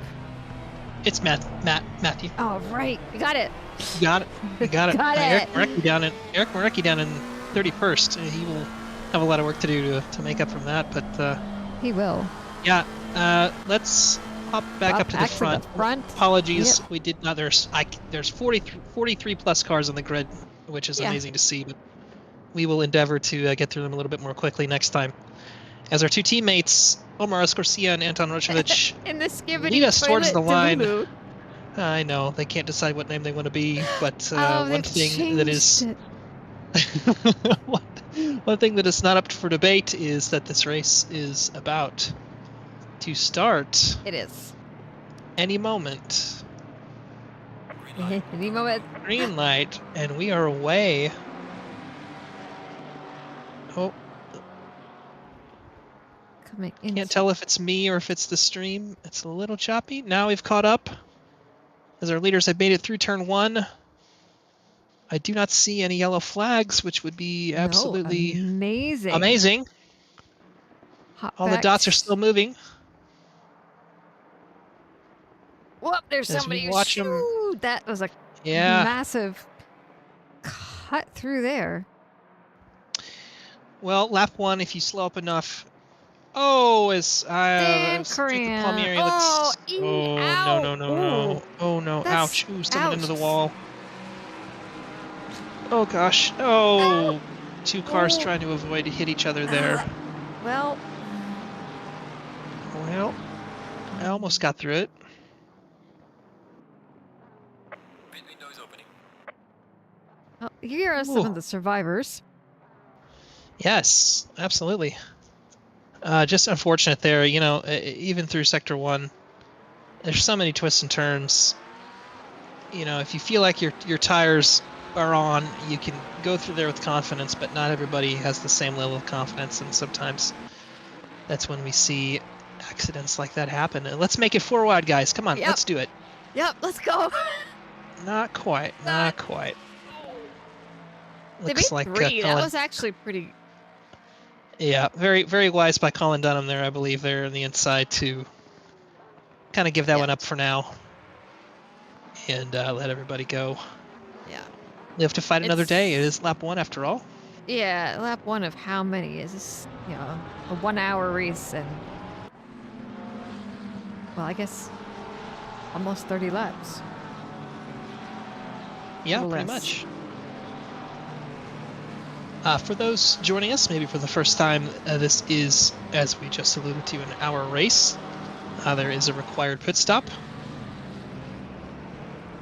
It's Matthew. Oh, right. You got it. You got it. You got it. Got Eric it. Morecki down in 31st. He will have a lot of work to do to make up from that. But He will. yeah, let's hop back up to the front. Apologies, Yep. we did not. There's 43 plus cars on the grid, which is Yeah. amazing to see. But we will endeavor to get through them a little bit more quickly next time. As our two teammates, Omar Escorcia and Anton Rochevich, In the skibbity lead us towards the toilet line. Delulu. I know they can't decide what name they want to be, but Oh, one they've thing that is changed it. one thing that is not up for debate is that this race is about to start It is. any moment. Any moment. Green light, and we are away. Oh, Coming in. can't tell if it's me or if it's the stream. It's a little choppy. Now we've caught up as our leaders have made it through turn 1. I do not see any yellow flags, which would be absolutely amazing. amazing. Hop All the back. dots are still moving. Whoop, there's as we somebody. watch 'em- Shoo, that was a Yeah. massive cut through there. Well, lap 1, if you slow up enough. Oh, as Dan Jacob Cran. Palmieri Oh, looks. ee, Oh, ow. no. Oh, no. That's- Ouch. Ooh, someone into the ouch. wall. Oh, gosh. Oh. Ow. Two cars Oh. trying to avoid to hit each other there. Well, Well, I almost got through it. here are some Ooh. of the survivors. Yes, absolutely. Just unfortunate there, you know, even through Sector 1, there's so many twists and turns. You know, if you feel like your tires are on, you can go through there with confidence, but not everybody has the same level of confidence, and sometimes that's when we see accidents like that happen. And let's make it 4 wide, guys. Come on, Yep. let's do it. Yep, let's go. Not quite, not quite. They Looks made like 3. That Colin- was actually pretty. Yeah, very, very wise by Colin Dunham there, I believe, there on the inside to kind of give that Yeah. one up for now and let everybody go. Yeah. Live to fight another It's- day. It is lap 1 after all. Yeah, lap 1 of how many is this? You know, a 1-hour race and, well, I guess almost 30 laps. Yeah, Little pretty less. much. For those joining us, maybe for the first time, this is, as we just alluded to, an hour race. There is a required pit stop.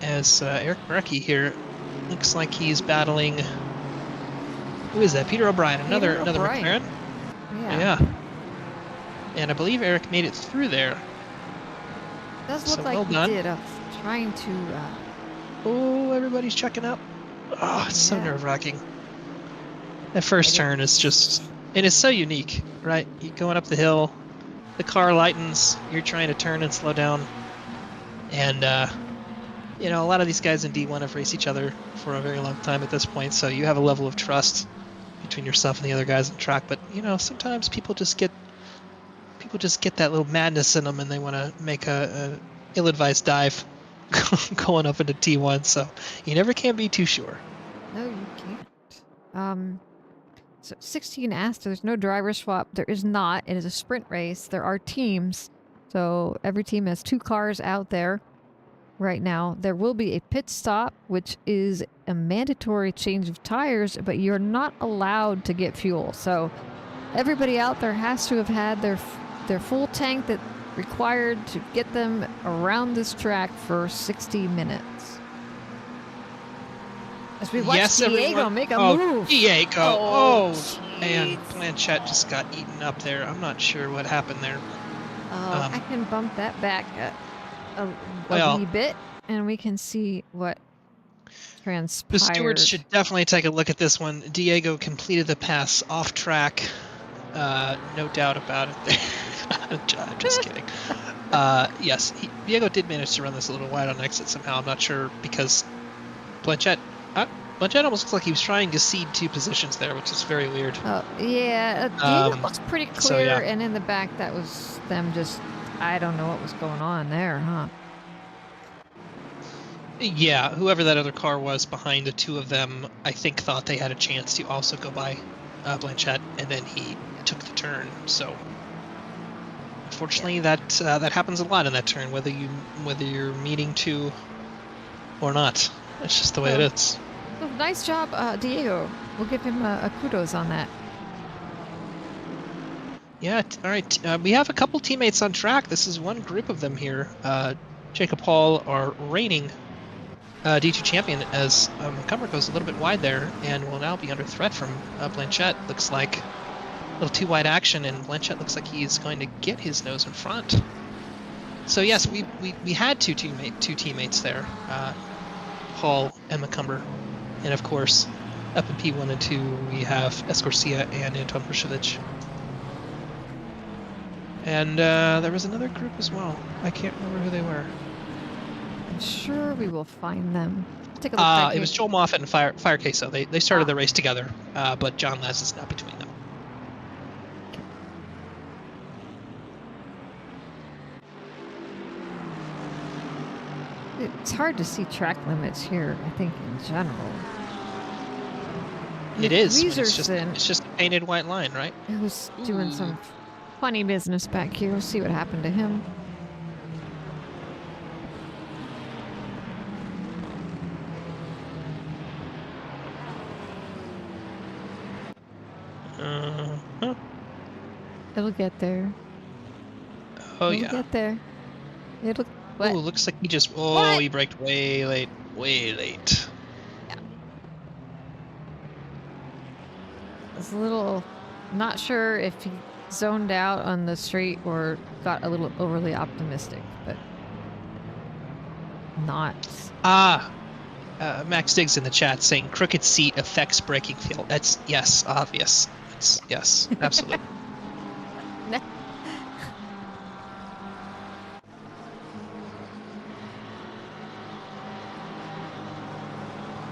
As Eric Marecki here looks like he's battling. Who is that? Peter O'Brien, another O'Brien. McLaren. Yeah. Yeah. And I believe Eric made it through there. Does look So like well he done. did. Trying to. Oh, everybody's checking up. Oh, it's so Yeah. nerve-wracking. That first turn is just, and it's so unique, right? You're going up the hill, the car lightens, you're trying to turn and slow down, and you know, a lot of these guys in D1 have raced each other for a very long time at this point, so you have a level of trust between yourself and the other guys on the track. But you know, sometimes people just get that little madness in them, and they want to make a ill-advised dive going up into T1. So you never can be too sure. No, you can't. So 16 asked, there's no driver swap. There is not. It is a sprint race. There are teams. So every team has 2 cars out there right now. There will be a pit stop, which is a mandatory change of tires, but you're not allowed to get fuel. So everybody out there has to have had their full tank that required to get them around this track for 60 minutes. As we watch Diego everyone. make a Oh, move. Diego. Oh, Oh, man. Blanchett just got eaten up there. I'm not sure what happened there. I can bump that back a Well, wee bit, and we can see what transpired. the stewards should definitely take a look at this one. Diego completed the pass off track. No doubt about it. I'm just kidding. Yes, Diego did manage to run this a little wide on exit somehow. I'm not sure because Blanchett almost looks like he was trying to cede 2 positions there, which is very weird. Yeah, Diego looks pretty clear, so, yeah. and in the back, that was them just, I don't know what was going on there, huh? Yeah, whoever that other car was behind the 2 of them, I think thought they had a chance to also go by Blanchett, and then he took the turn. So, unfortunately, that happens a lot in that turn, whether you're meaning to or not. It's just the way it is. Well, nice job, Diego. We'll give him a kudos on that. Yeah, all right. We have a couple teammates on track. This is one group of them here. Jacob Hall, our reigning D2 champion, as Montgomery goes a little bit wide there and will now be under threat from Blanchett. Looks like a little too wide action, and Blanchett looks like he's going to get his nose in front. So yes, we had two teammates there, Hall and McCumber, and of course up in P1 and 2 we have Escorcia and Anton Brusevich. And there was another group as well. I can't remember who they were. I'm sure we will find them. Take a look. It was Joel Moffat and Fire Queso. They started the race together, but John Les is now between them. It's hard to see track limits here, I think, in general. It is. Weezerson, It's just a painted white line, right? He was doing some funny business back here. We'll see what happened to him. Uh-huh. It'll get there. Oh, It'll yeah. get there. It'll. What? Oh, looks like he just... Oh, What? he braked way late. Way late. I was a little not sure if he zoned out on the straight or got a little overly optimistic, but not. Max Diggs in the chat saying crooked seat affects braking feel. That's, yes, obvious. It's, yes, absolutely. No.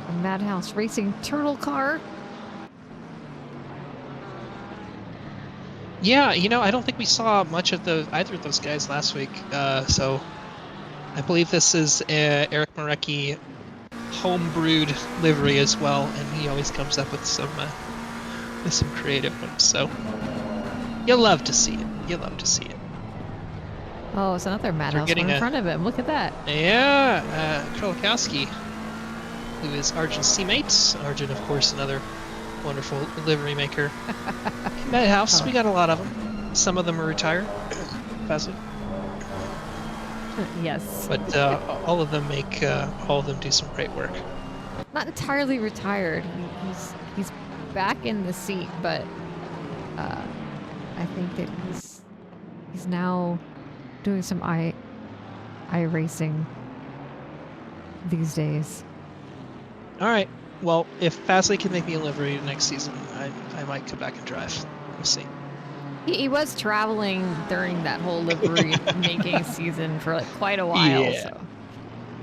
A Madhouse Racing turtle car. Yeah, you know, I don't think we saw much of either of those guys last week. So I believe this is Eric Marecki home-brewed livery as well, and he always comes up with some creative ones. So you'll love to see it. You'll love to see it. Oh, it's another Madhouse one in front of him. Look at that. Yeah, Krolikowski who is Arjun's teammate. Arjun, of course, another wonderful livery maker. In that house, we got a lot of them. Some of them are retired, Fazli. Yes. But all of them do some great work. Not entirely retired. He's back in the seat, but I think that he's now doing some iRacing these days. All right. Well, if Fazli can make me a livery next season, I might come back and drive. We'll see. He was traveling during that whole livery making season for like quite a while, Yeah. so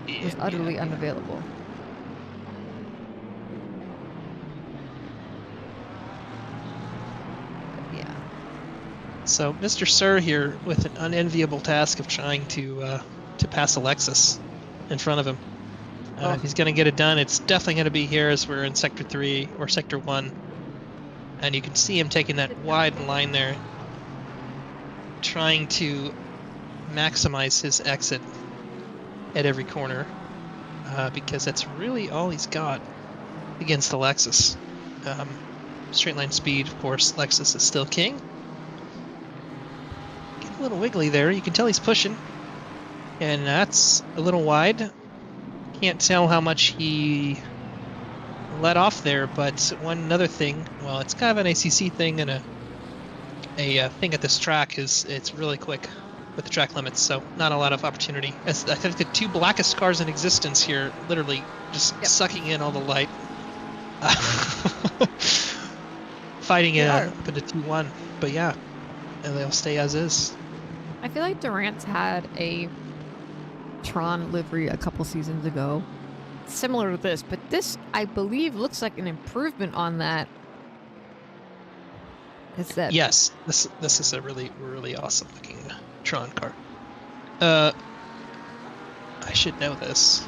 he was utterly unavailable. But yeah. So Mr. Sir here with an unenviable task of trying to pass Alexis in front of him. If he's going to get it done, it's definitely going to be here as we're in Sector 3 or Sector 1. And you can see him taking that wide line there, trying to maximize his exit at every corner, because that's really all he's got against Alexis. Straight line speed, of course, Lexus is still king. Getting a little wiggly there. You can tell he's pushing. And that's a little wide. Can't tell how much he let off there, but one other thing, well, it's kind of an ACC thing and a thing at this track is it's really quick with the track limits, so not a lot of opportunity. I think the two blackest cars in existence here, literally just sucking in all the light. Fighting it up into 2-1, but yeah, and they'll stay as is. I feel like Durant's had a Tron livery a couple seasons ago, similar to this, but this, I believe, looks like an improvement on that. Is that? Yes, this is a really, really awesome looking Tron car. I should know this.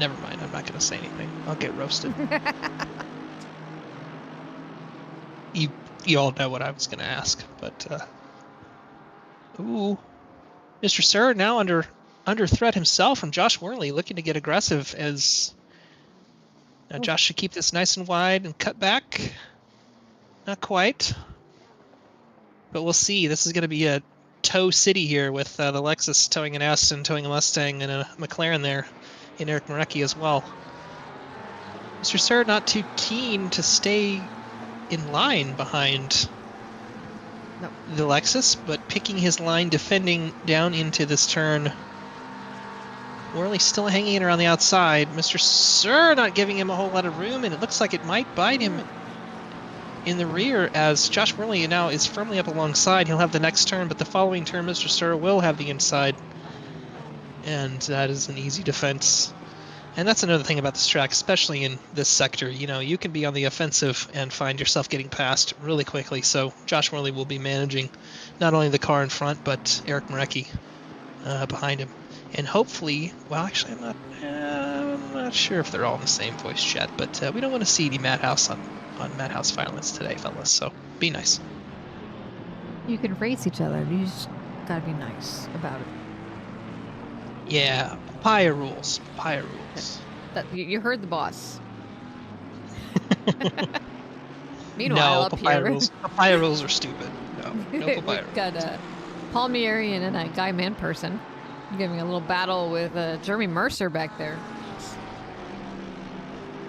Never mind, I'm not going to say anything. I'll get roasted. You all know what I was going to ask, but ooh, Mr. Sir now under threat himself from Josh Worley, looking to get aggressive as Josh should keep this nice and wide and cut back. Not quite, but we'll see. This is going to be a tow city here with the Lexus towing an Aston, towing a Mustang, and a McLaren there in Eric Marecki as well. Mr. Sir not too keen to stay in line behind the Lexus, but picking his line, defending down into this turn. Worley still hanging in around the outside. Mr. Sir not giving him a whole lot of room, and it looks like it might bite him in the rear as Josh Worley now is firmly up alongside. He'll have the next turn, but the following turn Mr. Sir will have the inside, and that is an easy defense. And that's another thing about this track, especially in this sector. You know, you can be on the offensive and find yourself getting passed really quickly. So Josh Worley will be managing not only the car in front, but Eric Marecki behind him. And hopefully, well, actually, I'm not sure if they're all in the same voice chat, but we don't want to see any Madhouse on Madhouse violence today, fellas. So be nice. You can race each other. You just gotta be nice about it. Yeah, papaya rules. Papaya rules. You heard the boss. Meanwhile, No, up papaya here, rules. Papaya rules are stupid. No papaya we've rules. got Palmieri and a Guy Manperson giving a little battle with Jeremy Mercer back there,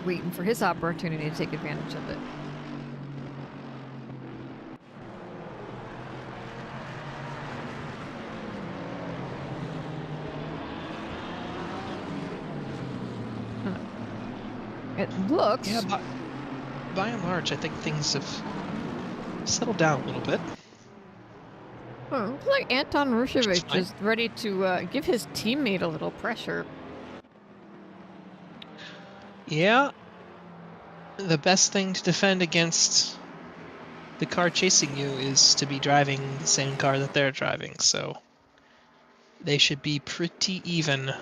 waiting for his opportunity to take advantage of it. It looks. Yeah, by and large, I think things have settled down a little bit. Looks like Anton Rushevich is ready to give his teammate a little pressure. Yeah, the best thing to defend against the car chasing you is to be driving the same car that they're driving, so they should be pretty even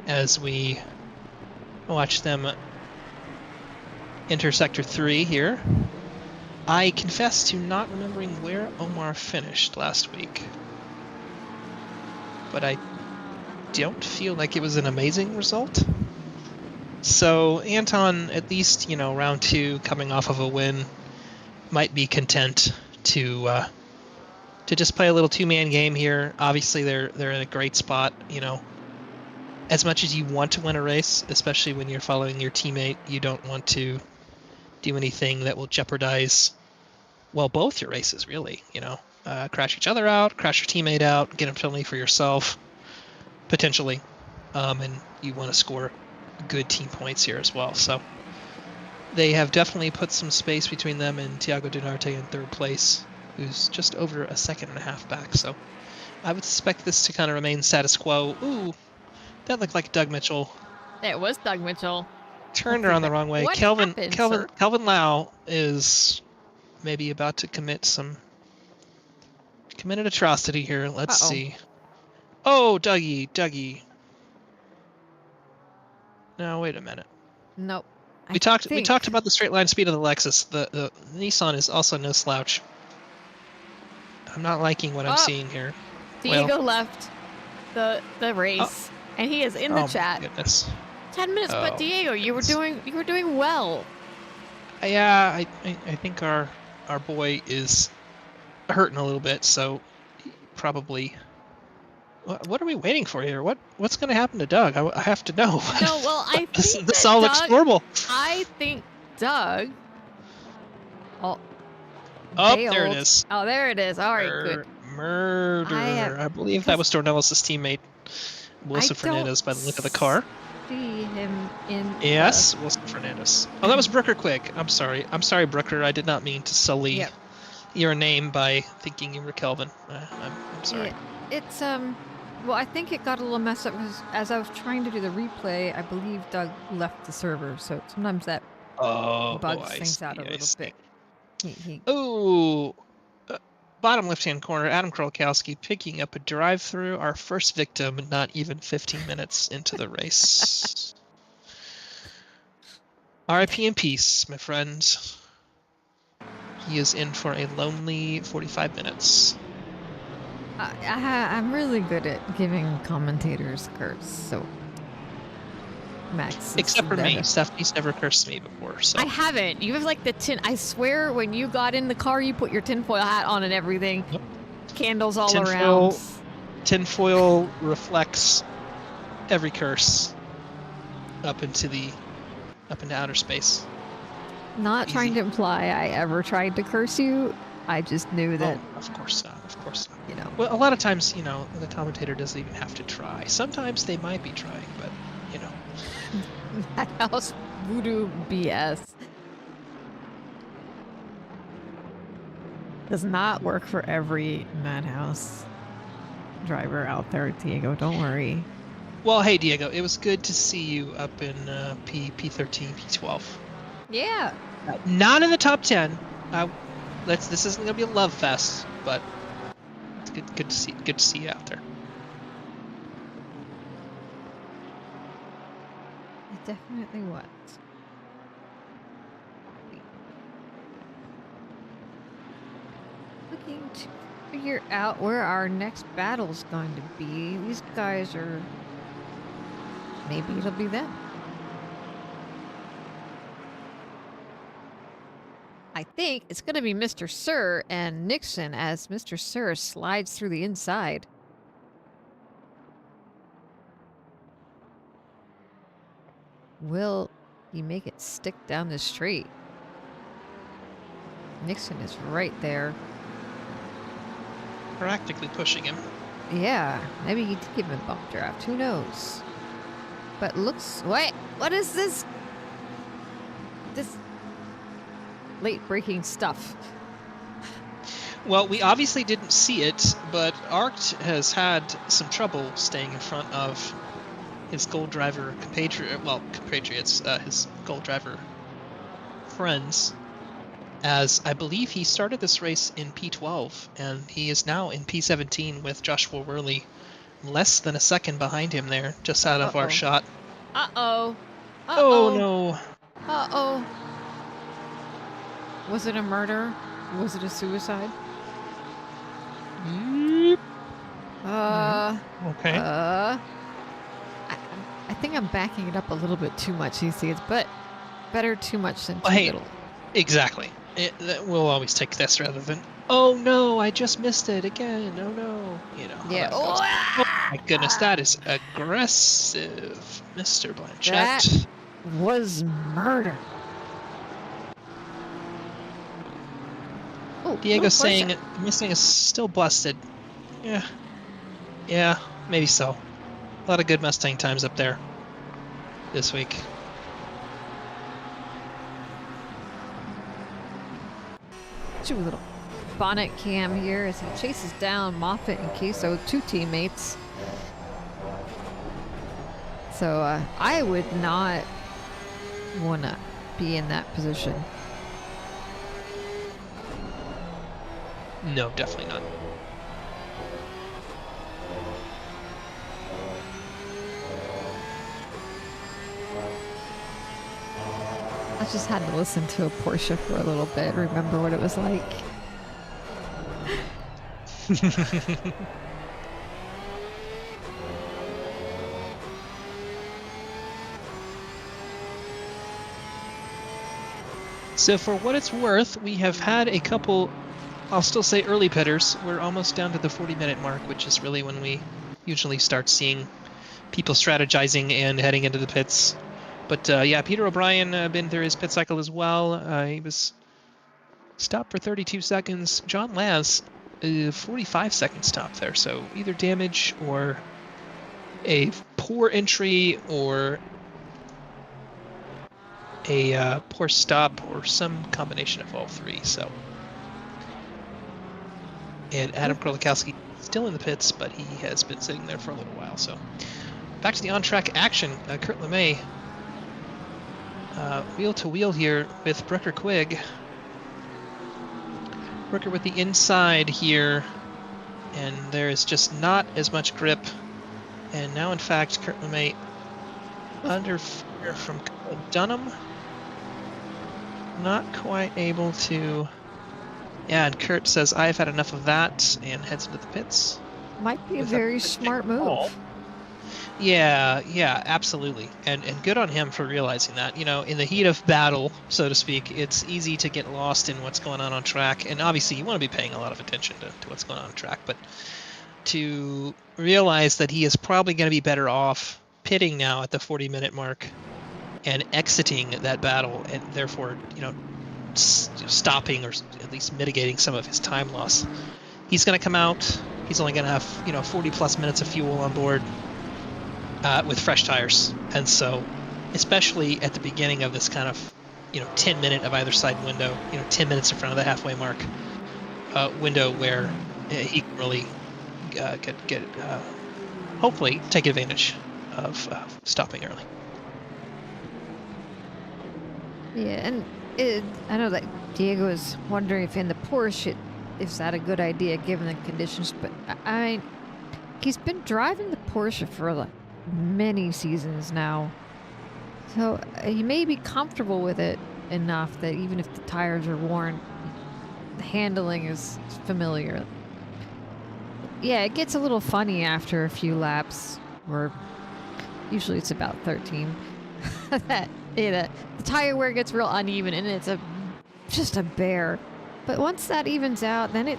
as we watch them enter Sector 3 here. I confess to not remembering where Omar finished last week, but I don't feel like it was an amazing result. So Anton, at least, round 2, coming off of a win, might be content to just play a little 2-man game here. Obviously, they're in a great spot. As much as you want to win a race, especially when you're following your teammate, you don't want to do anything that will jeopardize, well, both your races, really. Crash each other out, crash your teammate out, get a penalty for yourself, potentially, and you want to score good team points here as well. So they have definitely put some space between them and Thiago Dunarte in 3rd place, who's just over a second and a half back. So I would suspect this to kind of remain status quo. Ooh, that looked like Doug Mitchell. It was Doug Mitchell. Turned around the wrong way. What happened, sir? Kelvin Lau is maybe about to commit an atrocity here. Let's see. Oh, Dougie. No, wait a minute. Nope. We talked about the straight line speed of the Lexus. The Nissan is also no slouch. I'm not liking what I'm seeing here. Diego left the race, and he is in the chat. My goodness. 10 minutes, but Diego, you were doing well. Yeah, I think our boy is hurting a little bit, so probably. What are we waiting for here? What's going to happen to Doug? I have to know. No, well, I think this all looks normal. I think Doug. Oh, there it is. Oh, there it is. All right, good. Murder. I believe that was Dornelis' teammate, Wilson Fernandez, by the look of the car. See him in. Yes, Wilson Fernandez. Oh, that was Brooker Quick. I'm sorry, Brooker. I did not mean to sully your name by thinking you were Kelvin. I'm sorry. It's well, I think it got a little messed up because as I was trying to do the replay, I believe Doug left the server, so sometimes that bugs things out a little bit. Bottom left-hand corner, Adam Krolkowski picking up a drive-through. Our first victim, not even 15 minutes into the race. RIP in peace, my friend. He is in for a lonely 45 minutes. I'm really good at giving commentators curse, so Max. Except for me. Stephanie's never cursed me before, so. I haven't. You have like the tin. I swear, when you got in the car, you put your tinfoil hat on and everything. Yep. Candles all around. Tinfoil reflects every curse up into outer space. Not trying to imply I ever tried to curse you. I just knew that. Oh, of course not. Well, a lot of times, the commentator doesn't even have to try. Sometimes they might be trying, but, Madhouse voodoo BS does not work for every Madhouse driver out there, Diego. Don't worry. Well, hey, Diego, it was good to see you up in P13, P12. Yeah. Not in the top 10. This isn't gonna be a love fest, but it's good to see you out there. It definitely was. Looking to figure out where our next battle's going to be. These guys are. Maybe it'll be them. I think it's going to be Mr. Sir and Nixon as Mr. Sir slides through the inside. Will he make it stick down the straight? Nixon is right there. Practically pushing him. Yeah, maybe he did give him a bump draft. Who knows? But looks... Wait, what is this? This... late-breaking stuff. Well, we obviously didn't see it, but Arct has had some trouble staying in front of his gold driver compatriots, his gold driver friends, as I believe he started this race in P12, and he is now in P17 with Joshua Worley less than a second behind him there, just out of our shot. Uh-oh. Oh, no. Uh-oh. Was it a murder? Was it a suicide? Okay. think I'm backing it up a little bit too much these days, but better too much than too Hey, little. exactly. We'll always take this rather than, oh no, I just missed it again. Oh no. You know how Yeah. that goes. Oh my goodness, that is aggressive, Mr. Blanchett. That was murder. Oh, Diego's Porsche. saying Mustang is still busted. Yeah, maybe so. A lot of good Mustang times up there this week. Too little. Bonnet cam here as he chases down Moffat and Queso, 2 teammates. So I would not want to be in that position. No, definitely not. I just had to listen to a Porsche for a little bit, remember what it was like. So for what it's worth, we have had a couple, I'll still say early pitters. We're almost down to the 40-minute mark, which is really when we usually start seeing people strategizing and heading into the pits. But yeah, Peter O'Brien been through his pit cycle as well. He was stopped for 32 seconds. John Laz, 45-second stop there. So either damage or a poor entry or a poor stop or some combination of all three. So, and Adam Krolikowski still in the pits, but he has been sitting there for a little while. So back to the on-track action. Kurt LeMay wheel to wheel here with Brooker Quigg. Brooker with the inside here, and there is just not as much grip. And now, in fact, Kurt LeMay under fire from Dunham. Not quite able to. Yeah, and Kurt says, I've had enough of that, and heads into the pits. Might be a very smart move. Yeah, absolutely. And good on him for realizing that. You know, in the heat of battle, so to speak, it's easy to get lost in what's going on track. And obviously, you want to be paying a lot of attention to what's going on track. But to realize that he is probably going to be better off pitting now at the 40-minute mark and exiting that battle, and therefore, you know, stopping or at least mitigating some of his time loss. He's going to come out. He's only going to have, you know, 40+ minutes of fuel on board with fresh tires. And so, especially at the beginning of this kind of, you know, 10-minute of either side window, you know, 10 minutes in front of the halfway mark window where he can really hopefully take advantage of stopping early. Yeah, and I know that Diego is wondering if in the Porsche, is that a good idea given the conditions, but I he's been driving the Porsche for like many seasons now. So he may be comfortable with it enough that even if the tires are worn, the handling is familiar. Yeah, it gets a little funny after a few laps, or usually it's about 13. that the tire wear gets real uneven and it's just a bear. But once that evens out, then it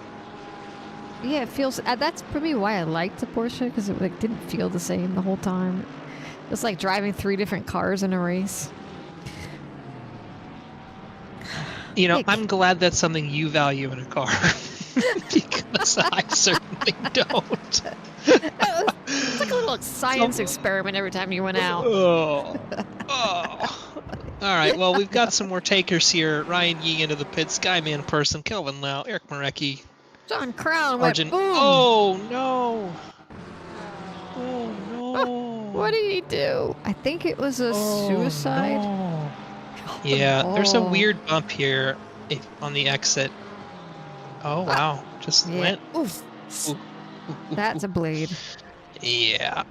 feels. That's probably why I liked the Porsche, because it like didn't feel the same the whole time. It's like driving 3 different cars in a race. You know, I'm glad that's something you value in a car, because I certainly don't. It's like a little science experiment every time you went out. Oh. All right, well, we've got some more takers here. Ryan Yee into the pits, Skyman Person, Kelvin Lau, Eric Marecki. John Crown went boom. Oh, no. Oh, no. What did he do? I think it was a suicide. No. Yeah, there's a weird bump here on the exit. Oh, wow. Just went. Oof. That's a blade. Yeah.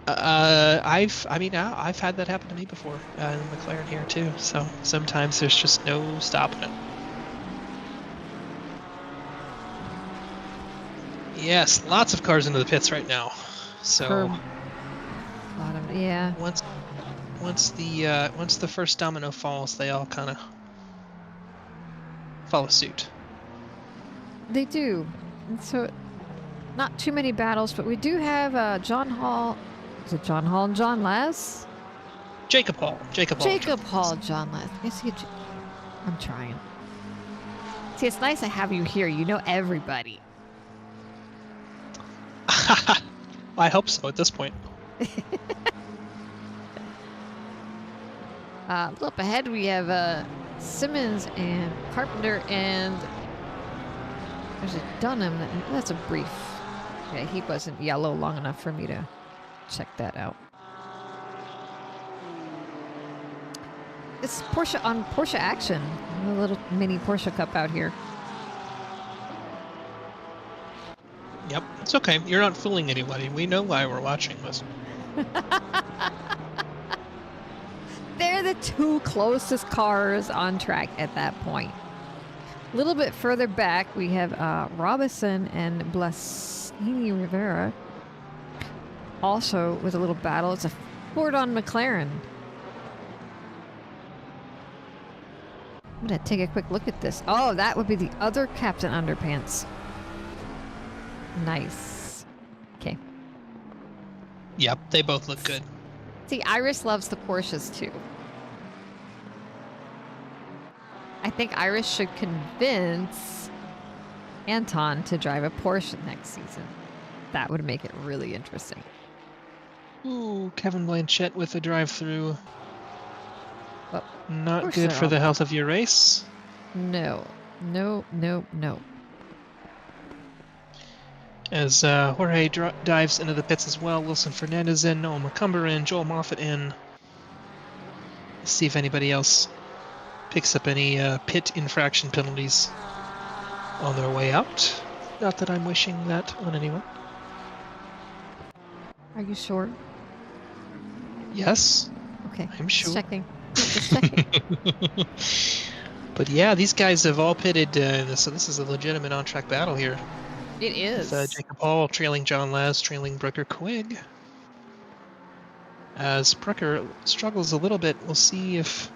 I've had that happen to me before in the McLaren here too. So sometimes there's just no stopping it. Yes, lots of cars into the pits right now. So Yeah. Once the first domino falls, they all kind of follow suit. They do. And so, not too many battles, but we do have John Hall. Is it John Hall and John Lass? Jacob Hall. Jacob Hall, John Lass. I'm trying. See, it's nice to have you here. You know everybody. I hope so at this point. Up ahead, we have Simmons and Carpenter, and there's a Dunham. That's a brief. Yeah, he wasn't yellow long enough for me to check that out. It's Porsche on Porsche action. A little mini Porsche Cup out here. Yep, it's okay. You're not fooling anybody. We know why we're watching this. They're the two closest cars on track at that point. A little bit further back, we have Robinson and Blasini Rivera. Also with a little battle. It's a Ford on McLaren. I'm going to take a quick look at this. Oh, that would be the other Captain Underpants. Nice. Okay. Yep, they both look good. See, Iris loves the Porsches too. I think Iris should convince Anton to drive a Porsche next season. That would make it really interesting. Ooh, Kevin Blanchett with a drive-through. Well, Not good for the health of your race. No. No, no, no. As Jorge dives into the pits as well, Wilson Fernandez in, Noah McCumber in, Joel Moffitt in. Let's see if anybody else picks up any pit infraction penalties on their way out. Not that I'm wishing that on anyone. Are you sure? Yes, Okay. I'm sure. Just checking. Just checking. But yeah, these guys have all pitted, so this is a legitimate on-track battle here. It is. With Jacob Hall trailing John Laz, trailing Brooker Quigg. As Brooker struggles a little bit, we'll see if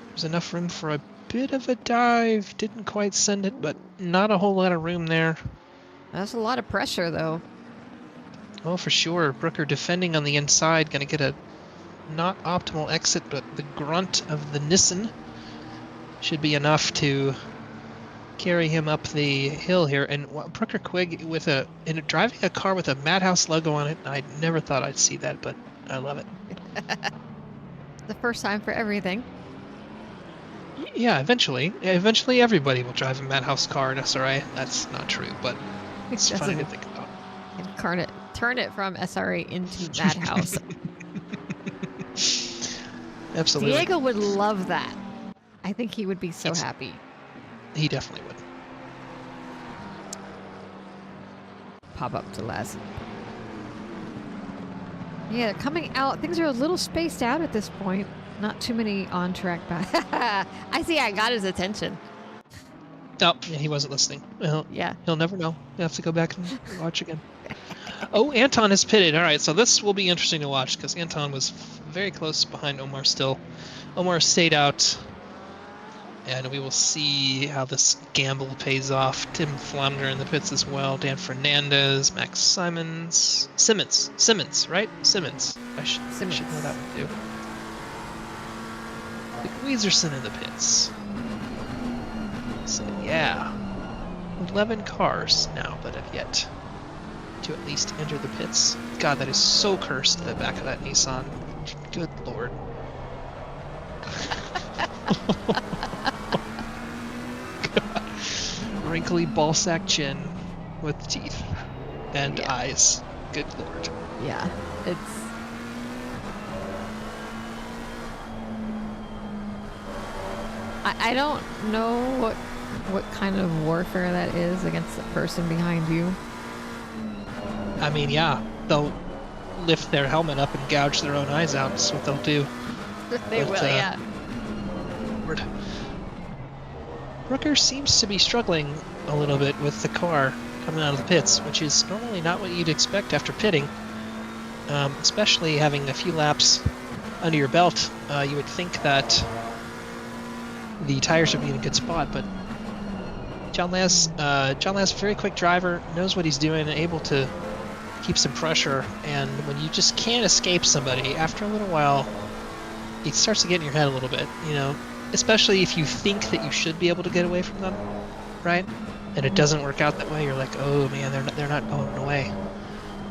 there's enough room for a bit of a dive. Didn't quite send it, but not a whole lot of room there. That's a lot of pressure, though. Oh, for sure. Brooker defending on the inside, going to get a not optimal exit, but the grunt of the Nissan should be enough to carry him up the hill here. And Brooker Quigg with driving a car with a Madhouse logo on it. I never thought I'd see that, but I love it. The first time for everything. Yeah, eventually everybody will drive a Madhouse car in SRA. That's not true, but it's funny to think about. And turn it from SRA into Madhouse. Absolutely. Diego would love that. I think he would be so happy. He definitely would. Pop up to Les. Yeah, they're coming out. Things are a little spaced out at this point. Not too many on-track back. I see. I got his attention. Oh, yeah, he wasn't listening. Well, Yeah. he'll never know. You'll have to go back and watch again. Oh, Anton is pitted. All right, so this will be interesting to watch because Anton was very close behind Omar still. Omar stayed out, and we will see how this gamble pays off. Tim Flounder in the pits as well. Dan Fernandez, Max Simmons, right? Simmons. I should know that one too. Weezerson in the pits. So yeah, 11 cars now that have yet to at least enter the pits. God, that is so cursed, the back of that Nissan. Good lord. God. Wrinkly ballsack chin with teeth and eyes. Good lord. Yeah. It's. I don't know what kind of warfare that is against the person behind you. I mean, yeah, they'll lift their helmet up and gouge their own eyes out. That's what they'll do. They will, yeah. Lord. Brooker seems to be struggling a little bit with the car coming out of the pits, which is normally not what you'd expect after pitting. especially having a few laps under your belt. You would think that the tires would be in a good spot, but John Lance, very quick driver, knows what he's doing, and able to keep some pressure. And when you just can't escape somebody, after a little while, it starts to get in your head a little bit, you know, especially if you think that you should be able to get away from them, right? And it doesn't work out that way. You're like, oh man, they're not going away.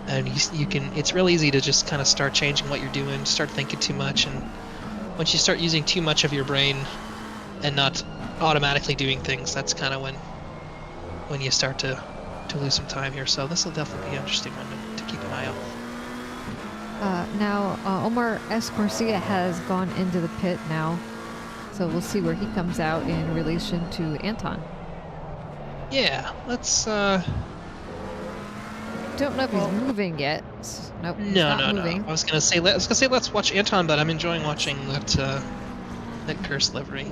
And you can, it's real easy to just kind of start changing what you're doing, start thinking too much, and once you start using too much of your brain and not automatically doing things, that's kind of when you start to lose some time here. So this will definitely be an interesting one to keep an eye on. Now, Omar S. Garcia has gone into the pit now, so we'll see where he comes out in relation to Anton. Yeah, let's. Don't know if he's moving yet. Nope. He's not moving. I was gonna say let's watch Anton, but I'm enjoying watching that cursed livery.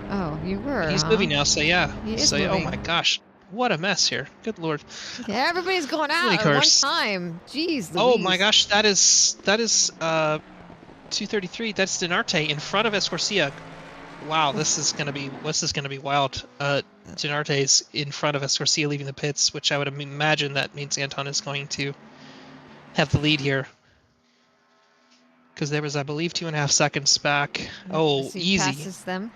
Oh, you were. He's moving now, so yeah. He is Oh moving. my gosh, what a mess here! Good lord. Yeah, everybody's going out at one time. Jeez Louise. Oh my gosh, that is 233. That's Denarte in front of Escorcia. Wow, this is gonna be wild. Denare's in front of Escorcia leaving the pits, which I would imagine that means Anton is going to have the lead here. Because there was, I believe, 2.5 seconds back. Oh, easy. Passes them.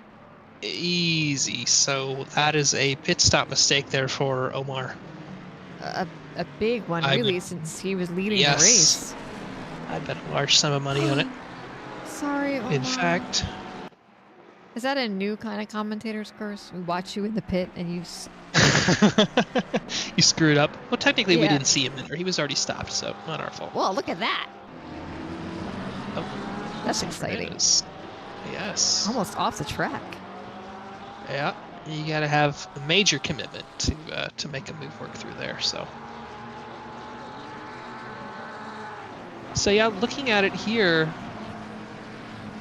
Easy. So that is a pit stop mistake there for Omar. A big one, really, since he was leading the race. I bet a large sum of money on it. Sorry, Omar. In fact. Is that a new kind of commentator's curse? We watch you in the pit and you... You screwed up. Well, technically we didn't see him enter. He was already stopped, so not our fault. Well, look at that. Oh, that's exciting. Yes. Almost off the track. Yeah, you got to have a major commitment to make a move work through there. So yeah, looking at it here.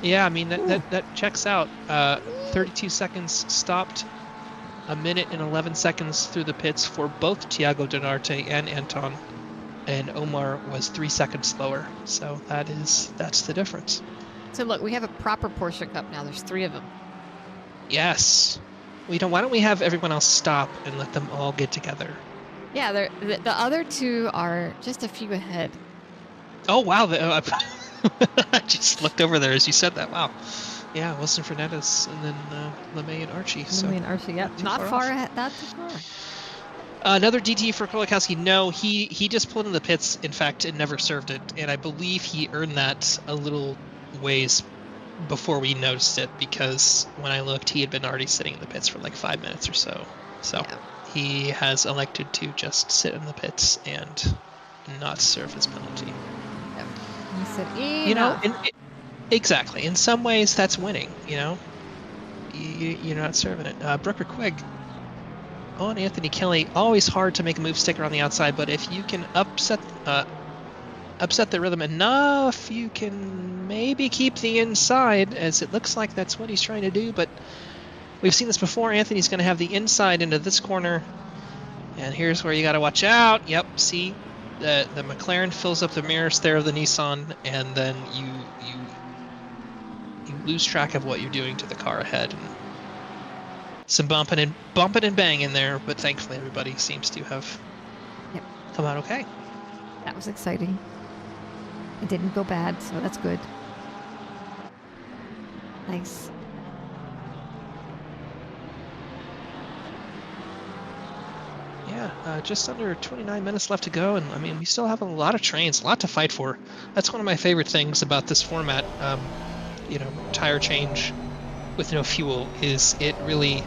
Yeah, I mean that checks out. 32 seconds stopped, a minute and 11 seconds through the pits for both Thiago Denarte and Anton, and Omar was 3 seconds slower. So that's the difference. So look, we have a proper Porsche Cup now. There's 3 of them. Yes. Why don't we have everyone else stop and let them all get together? Yeah, the other 2 are just a few ahead. Oh wow! I just looked over there as you said that. Wow. Yeah, Wilson Fernandez and then LeMay and Archie. LeMay and Archie, yeah. Not far ahead. Not too far. Another DT for Kolakowski. No, he just pulled in the pits, in fact, and never served it. And I believe he earned that a little ways before we noticed it, because when I looked, he had been already sitting in the pits for like 5 minutes or so. So he has elected to just sit in the pits and not serve his penalty. He said, enough. You know, exactly. In some ways, that's winning. You know, you're not serving it. Brooker Quigg on Anthony Kelly. Always hard to make a move sticker on the outside, but if you can upset the rhythm enough, you can maybe keep the inside, as it looks like that's what he's trying to do. But we've seen this before. Anthony's going to have the inside into this corner, and here's where you got to watch out. Yep, see. The McLaren fills up the mirrors there of the Nissan, and then you lose track of what you're doing to the car ahead. And some bumping and banging there, but thankfully everybody seems to have come out okay. That was exciting. It didn't go bad, so that's good. Nice. Yeah, just under 29 minutes left to go, and I mean, we still have a lot of trains, a lot to fight for. That's one of my favorite things about this format. You know, tire change with no fuel is it really,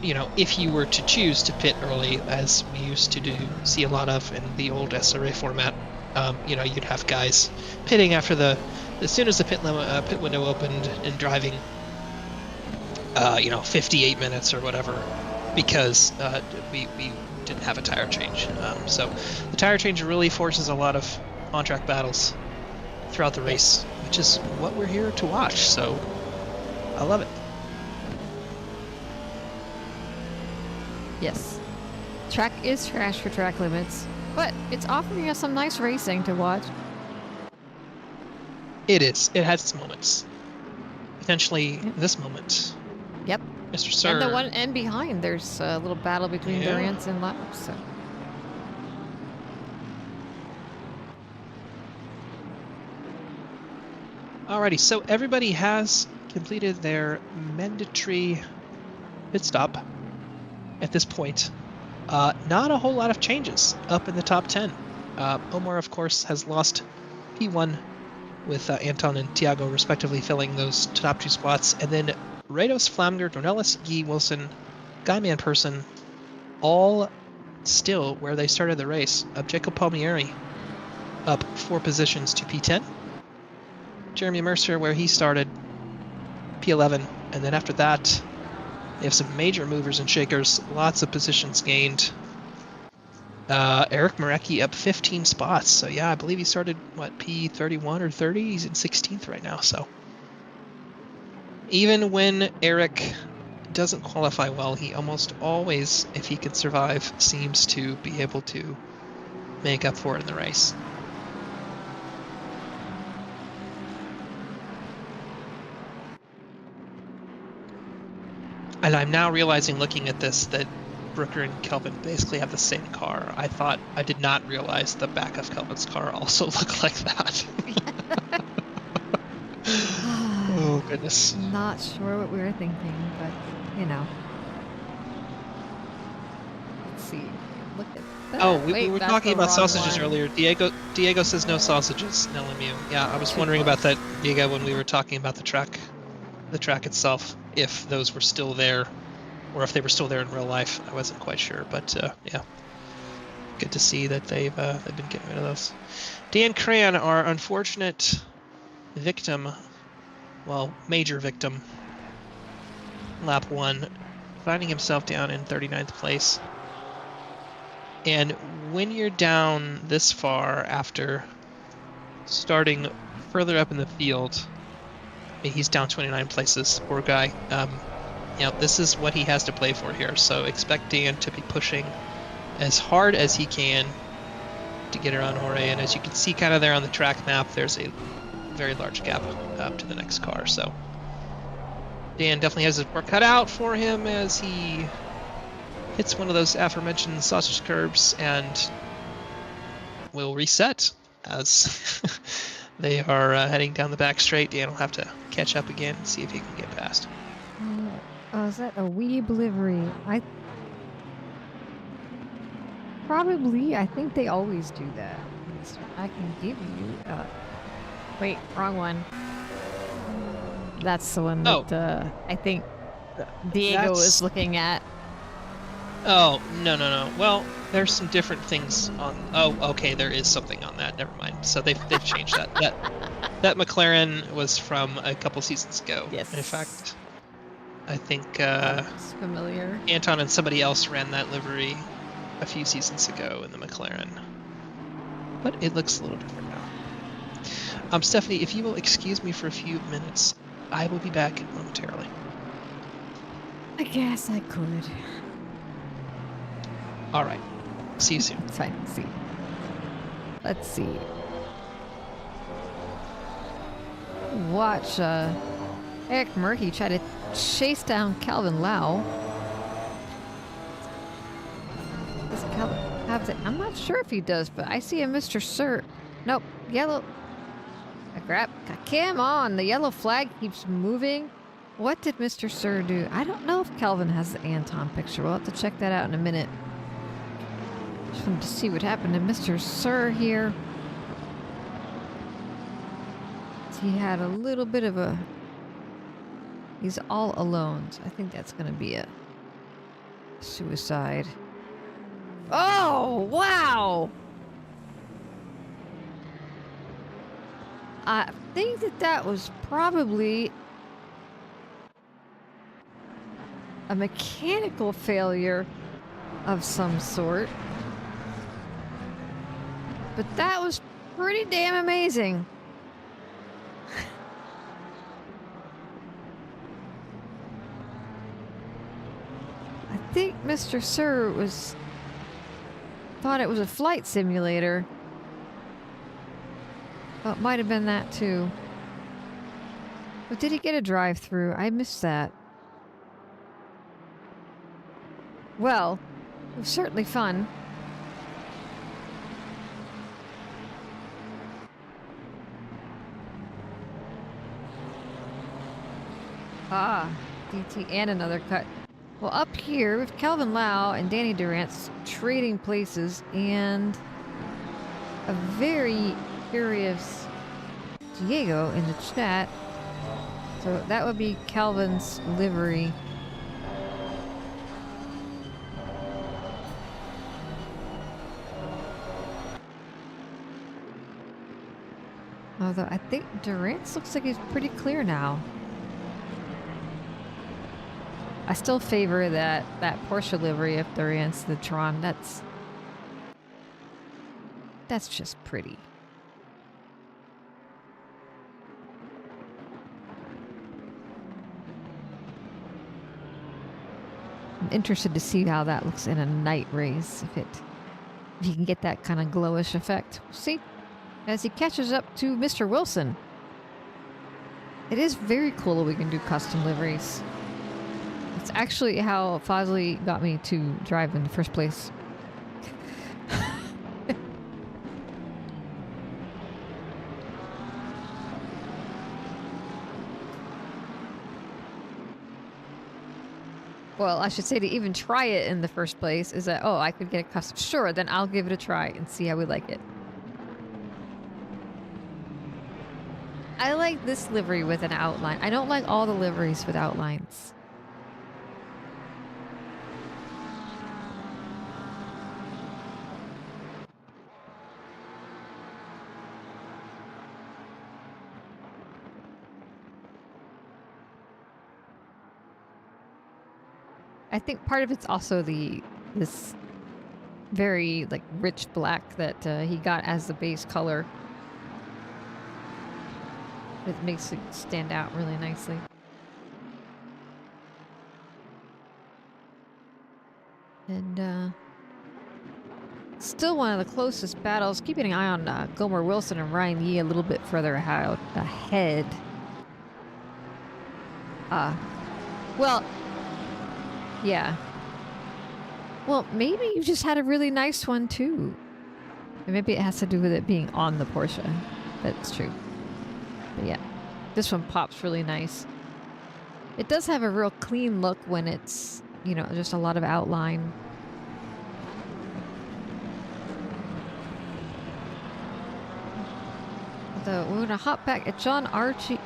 you know, if you were to choose to pit early, as we used to see a lot of in the old SRA format, you know, you'd have guys pitting after as soon as the pit window opened and driving, you know, 58 minutes or whatever. Because we didn't have a tire change. So the tire change really forces a lot of on-track battles throughout the race, which is what we're here to watch. So I love it. Yes. Track is trash for track limits. But it's offering us some nice racing to watch. It is. It has its moments. Potentially this moment. Yep. Mr. Sir. And the one and behind, there's a little battle between Yeah. Durance and Laps. So. Alrighty, so everybody has completed their mandatory pit stop at this point. Not a whole lot of changes up in the top 10. Omar, of course, has lost P1 with Anton and Tiago respectively filling those top 2 spots. And then Rados, Flamger, Dornelis, Guy, Wilson, Guyman Person, all still where they started the race. Jacob Palmieri up 4 positions to P10. Jeremy Mercer where he started, P11. And then after that, they have some major movers and shakers, lots of positions gained. Eric Marecki up 15 spots. So yeah, I believe he started, what, P31 or 30? He's in 16th right now, so. Even when Eric doesn't qualify well, he almost always, if he can survive, seems to be able to make up for it in the race. And I'm now realizing, looking at this, that Brooker and Kelvin basically have the same car. I did not realize the back of Kelvin's car also looked like that. Oh, goodness. Not sure what we were thinking, but, you know. Let's see. Look at that. Oh, we Wait, were that's talking the about wrong sausages one. earlier. Diego says no sausages in LMU. Yeah, I was wondering about that, Diego, when we were talking about the track itself, if those were still there, or if they were still there in real life. I wasn't quite sure, but yeah, good to see that they've been getting rid of those. Dan Cran, our unfortunate victim, well, major victim, lap 1, finding himself down in 39th place. And when you're down this far after starting further up in the field, he's down 29 places, poor guy. You know, this is what he has to play for here, so expect Dan to be pushing as hard as he can to get around Jorge. And as you can see kind of there on the track map, there's a very large gap up to the next car, so Dan definitely has his work cut out for him as he hits one of those aforementioned sausage curbs and will reset as they are heading down the back straight. Dan will have to catch up again and see if he can get past. Oh, is that a weeb livery? I think they always do that. I can give you, wait, wrong one. That's the one that, I think Diego is looking at. Oh, no. Well, there's some different things on, oh, okay, there is something on that, never mind. So they've changed that. That McLaren was from a couple seasons ago. Yes. In fact, I think It's familiar. Anton and somebody else ran that livery a few seasons ago in the McLaren. But it looks a little different now. Stephanie, if you will excuse me for a few minutes, I will be back momentarily. I guess I could. All right. See you soon. It's fine. Let's see. Watch Eric Murphy try to chase down Calvin Lau. Does Calvin have it? I'm not sure if he does, but I see a Mr. Sir. Nope. Yellow. Crap. Come on. The yellow flag keeps moving. What did Mr. Sir do? I don't know if Calvin has the Anton picture. We'll have to check that out in a minute. Just wanted to see what happened to Mr. Sir here. He had a little bit of a... He's all alone, so I think that's going to be a suicide. Oh, wow! I think that was probably a mechanical failure of some sort. But that was pretty damn amazing. I think Mr. Sir was thought it was a flight simulator. Well, it might have been that too. But did he get a drive-through? I missed that. Well, it was certainly fun. Ah, DT and another cut. Well, up here with Calvin Lau and Danny Durant trading places, and a very curious Diego in the chat. So that would be Calvin's livery. Although I think Durant's looks like he's pretty clear now. I still favor that Porsche livery of Durant's, the Tron. That's just pretty. I'm interested to see how that looks in a night race, if you can get that kind of glowish effect. See, as he catches up to Mr. Wilson. It is very cool that we can do custom liveries. It's actually how Fozzie got me to drive in the first place. Well, I should say to even try it in the first place is that, oh, I could get a custom. Sure, then I'll give it a try and see how we like it. I like this livery with an outline. I don't like all the liveries with outlines. I think part of it's also this very like rich black that he got as the base color. It makes it stand out really nicely. And still one of the closest battles. Keeping an eye on Gomer Wilson and Ryan Yee a little bit further ahead. Well, yeah. Well, maybe you just had a really nice one too. And maybe it has to do with it being on the Porsche. That's true. But yeah, this one pops really nice. It does have a real clean look when it's, you know, just a lot of outline. Although we're gonna hop back at John Archie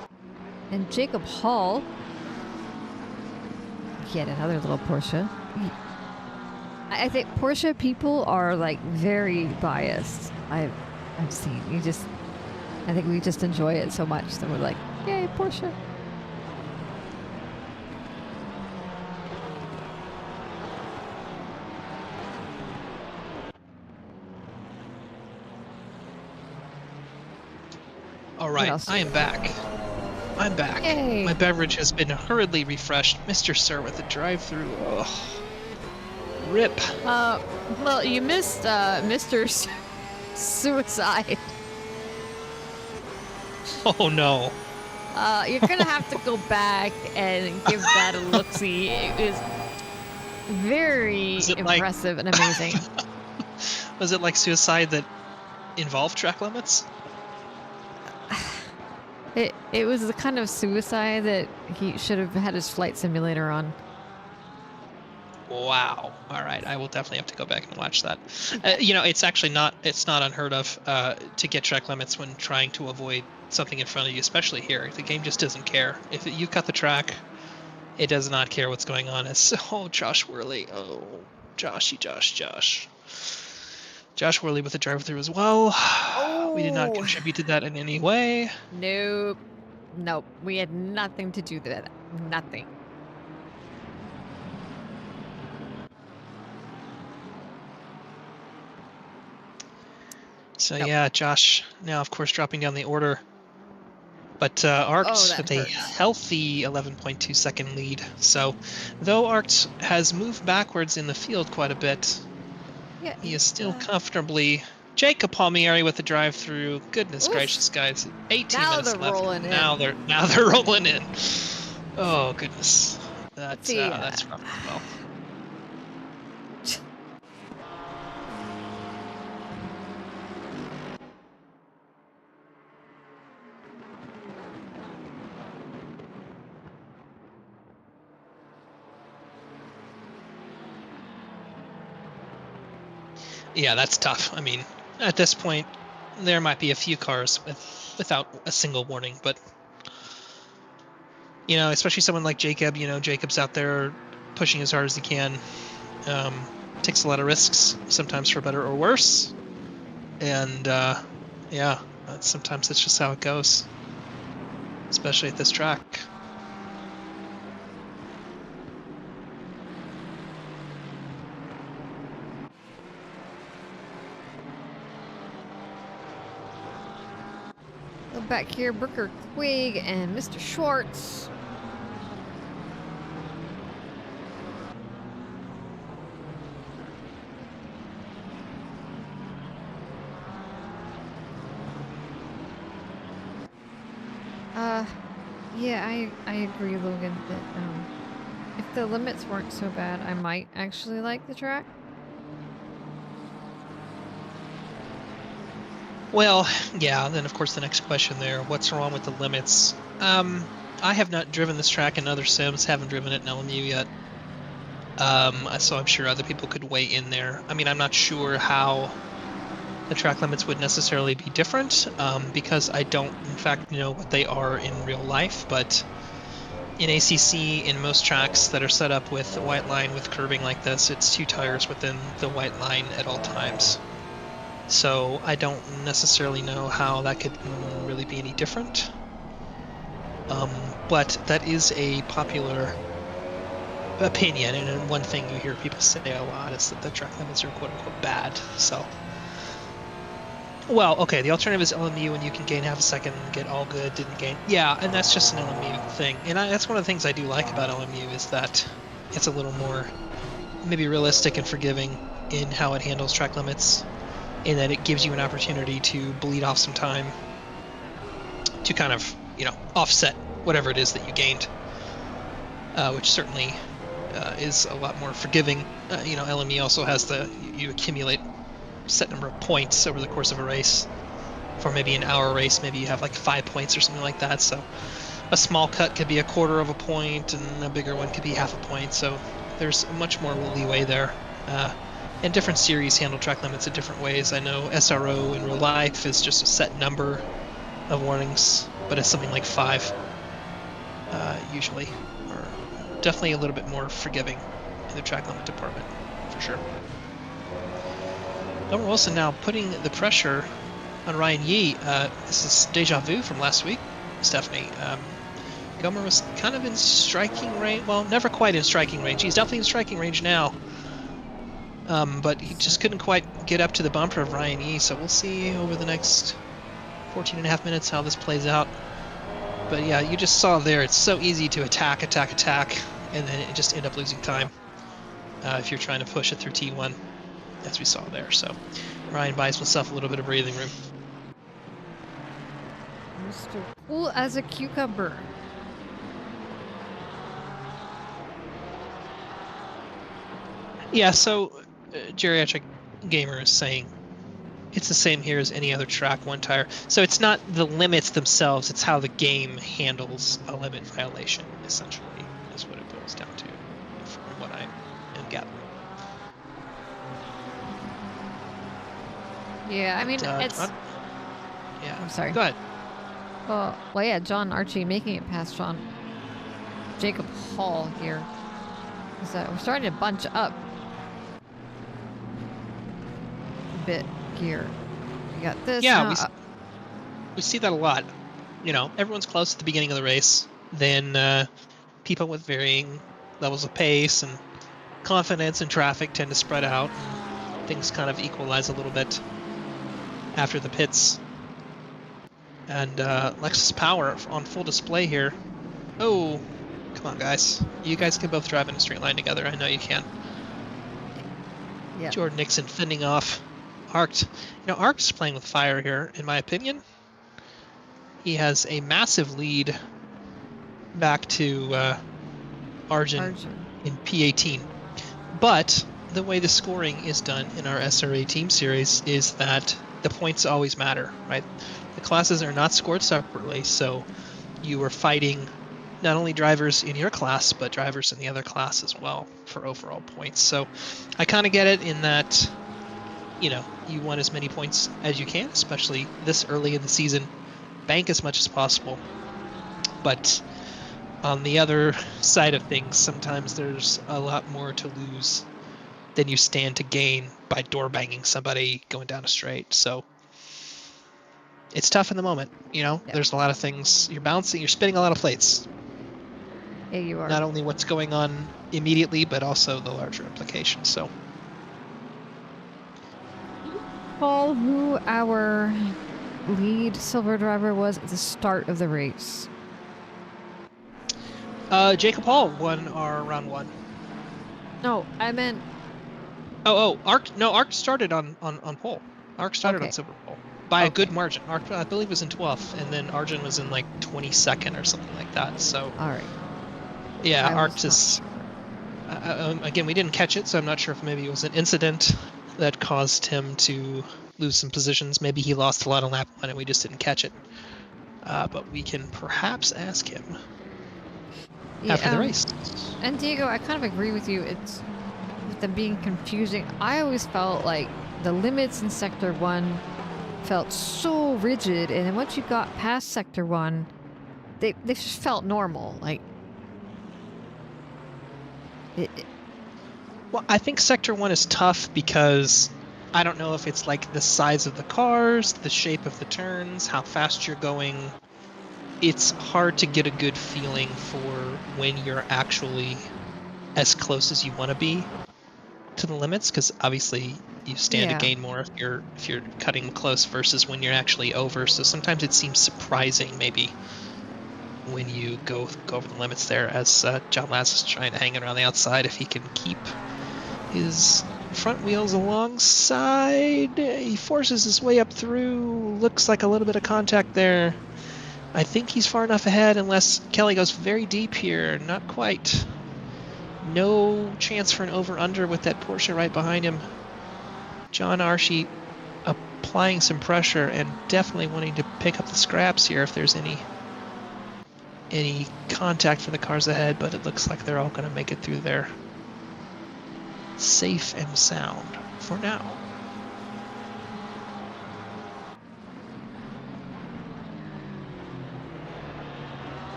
and Jacob Hall. Yet another little Porsche. I think Porsche people are like very biased. I've seen. I think we just enjoy it so much that we're like, yay, Porsche. All right, I am back. I'm back. Yay. My beverage has been hurriedly refreshed. Mr. Sir with the drive-through. Ugh. Rip. Well, you missed Mr. Suicide. Oh no. You're gonna have to go back and give that a look-see. It was very impressive and amazing. Was it like Suicide that involved track limits? It was the kind of Suicide that he should have had his flight simulator on. Wow. All right, I will definitely have to go back and watch that. You know, it's not unheard of to get track limits when trying to avoid something in front of you, especially here. The game just doesn't care. If you cut the track, it does not care what's going on. It's Josh Worley. Oh, Josh. Josh Worley with the drive-through as well. Oh. We did not contribute to that in any way. Nope. We had nothing to do with that. Nothing. So yeah, Josh now of course dropping down the order, but Arcts with a healthy 11.2 second lead. So though Arcts has moved backwards in the field quite a bit, Yeah, He is still comfortably. Jacob Palmieri with the drive-through. Goodness Oof. gracious, guys! 18 Now minutes they're left. rolling in. Now they're rolling in. Oh goodness, Let's see, that's rough as well. Yeah, that's tough. I mean, at this point, there might be a few cars without a single warning, but especially someone like Jacob. Jacob's out there pushing as hard as he can. Takes a lot of risks, sometimes for better or worse, and yeah, sometimes that's just how it goes, especially at this track. back here, Brooker Quigg and Mr. Schwartz. Yeah, I agree, Logan, that if the limits weren't so bad, I might actually like the track. Well, yeah, then of course the next question there, what's wrong with the limits? I have not driven this track in other sims, haven't driven it in LMU yet. So I'm sure other people could weigh in there. I mean, I'm not sure how the track limits would necessarily be different, because I don't, in fact, know what they are in real life, but in ACC, in most tracks that are set up with a white line with curving like this, it's 2 tires within the white line at all times. So I don't necessarily know how that could really be any different. But that is a popular opinion, and one thing you hear people say a lot is that the track limits are quote-unquote bad. So, well, okay, the alternative is LMU, and you can gain half a second and get all good, didn't gain. Yeah, and that's just an LMU thing. And that's one of the things I do like about LMU, is that it's a little more maybe realistic and forgiving in how it handles track limits, in that it gives you an opportunity to bleed off some time to kind of, offset whatever it is that you gained, which certainly is a lot more forgiving. LME also has you accumulate a set number of points over the course of a race. For maybe an hour race, maybe you have like 5 points or something like that. So a small cut could be 1/4 of a point, and a bigger one could be half a point. So there's much more leeway there. And different series handle track limits in different ways. I know SRO in real life is just a set number of warnings, but it's something like 5 usually, or definitely a little bit more forgiving in the track limit department, for sure. Gomer Wilson now putting the pressure on Ryan Yee. This is deja vu from last week, Stephanie. Gomer was kind of in striking range. Well, never quite in striking range. He's definitely in striking range now. But he just couldn't quite get up to the bumper of Ryan Yee, so we'll see over the next 14.5 minutes how this plays out. But yeah, you just saw there, it's so easy to attack, and then it just end up losing time if you're trying to push it through T1, as we saw there. So Ryan buys himself a little bit of breathing room. Mr. Cool as a cucumber. Yeah, so Geriatric Gamer is saying it's the same here as any other track, 1 tire. So it's not the limits themselves, it's how the game handles a limit violation, essentially, is what it boils down to, from what I am gathering. Yeah, I mean, it's... Yeah. I'm sorry. Go ahead. Well, yeah, John Archie making it past Jacob Hall here. So we're starting to bunch up a bit here. We got this. Yeah, we see that a lot. Everyone's close at the beginning of the race. Then people with varying levels of pace and confidence in traffic tend to spread out. Things kind of equalize a little bit after the pits. And Lexus Power on full display here. Oh, come on, guys. You guys can both drive in a straight line together. I know you can. Yeah. Jordan Nixon fending off Arct. Arct's playing with fire here, in my opinion. He has a massive lead back to Arjun in P18. But the way the scoring is done in our SRA team series is that the points always matter, right? The classes are not scored separately, so you are fighting not only drivers in your class, but drivers in the other class as well for overall points. So I kind of get it in that, you want as many points as you can, especially this early in the season. Bank as much as possible. But on the other side of things, sometimes there's a lot more to lose than you stand to gain by door banging somebody going down a straight. So it's tough in the moment. There's a lot of things. You're bouncing, you're spinning a lot of plates. Yeah, you are. Not only what's going on immediately, but also the larger implications. So, Paul, who our lead silver driver was at the start of the race? Jacob Hall won our round 1. No, I meant. Arc started on pole. Arc started Okay. on silver pole by a good margin. Arc, I believe, was in 12th, and then Arjun was in like 22nd or something like that. So, All right. yeah, I was Arc not just. sure. Again, we didn't catch it, so I'm not sure if maybe it was an incident that caused him to lose some positions. Maybe he lost a lot on lap 1 and we just didn't catch it. But we can perhaps ask him after the race. And Diego, I kind of agree with you. It's with them being confusing. I always felt like the limits in Sector 1 felt so rigid, and then once you got past Sector 1, they just felt normal. Like, Well, I think Sector 1 is tough because I don't know if it's like the size of the cars, the shape of the turns, how fast you're going. It's hard to get a good feeling for when you're actually as close as you want to be to the limits, because obviously you stand to gain more if you're cutting close versus when you're actually over. So sometimes it seems surprising maybe when you go over the limits there, as John Laz is trying to hang it around the outside. If he can keep his front wheels alongside, he forces his way up through. Looks like a little bit of contact there. I think he's far enough ahead unless Kelly goes very deep here. Not quite. No chance for an over-under with that Porsche right behind him. John Archie applying some pressure and definitely wanting to pick up the scraps here if there's any contact for the cars ahead, but it looks like they're all going to make it through there safe and sound for now.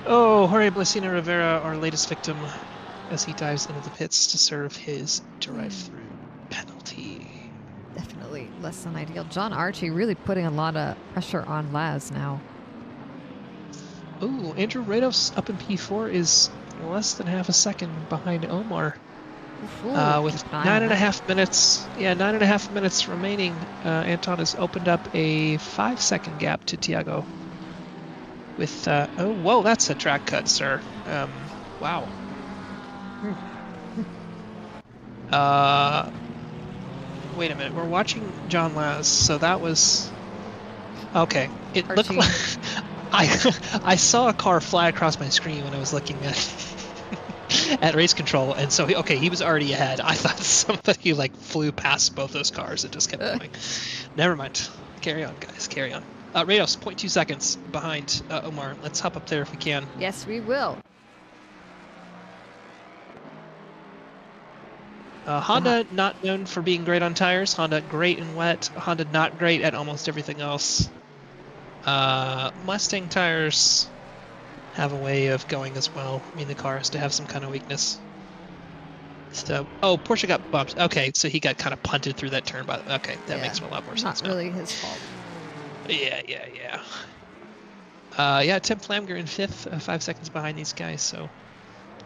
Oh, Jorge Blesina Rivera, our latest victim, as he dives into the pits to serve his drive-through penalty. definitely less than ideal. John Archie really putting a lot of pressure on Laz now. Ooh, Andrew Rados up in P4 is less than half a second behind Omar. With 9.5 minutes. Yeah, 9.5 minutes remaining. Anton has opened up a 5-second gap to Tiago. With oh, whoa, that's a track cut, sir. Wow. Wait a minute. We're watching John Laz, so that was okay. It looked like I saw a car fly across my screen when I was looking at race control, and so he was already ahead. I thought somebody like flew past both those cars and just kept going. Never mind. Carry on, guys. Carry on. Rados, 0.2 seconds behind Omar. Let's hop up there if we can. Yes, we will. Honda not known for being great on tires. Honda great in wet. Honda not great at almost everything else. Mustang tires have a way of going as well. I mean, the car has to have some kind of weakness. So, Porsche got bumped. Okay, so he got kind of punted through that turn. But okay, that makes a lot more sense. Not really his fault. Yeah. Tim Flamger in 5th, 5 seconds behind these guys. So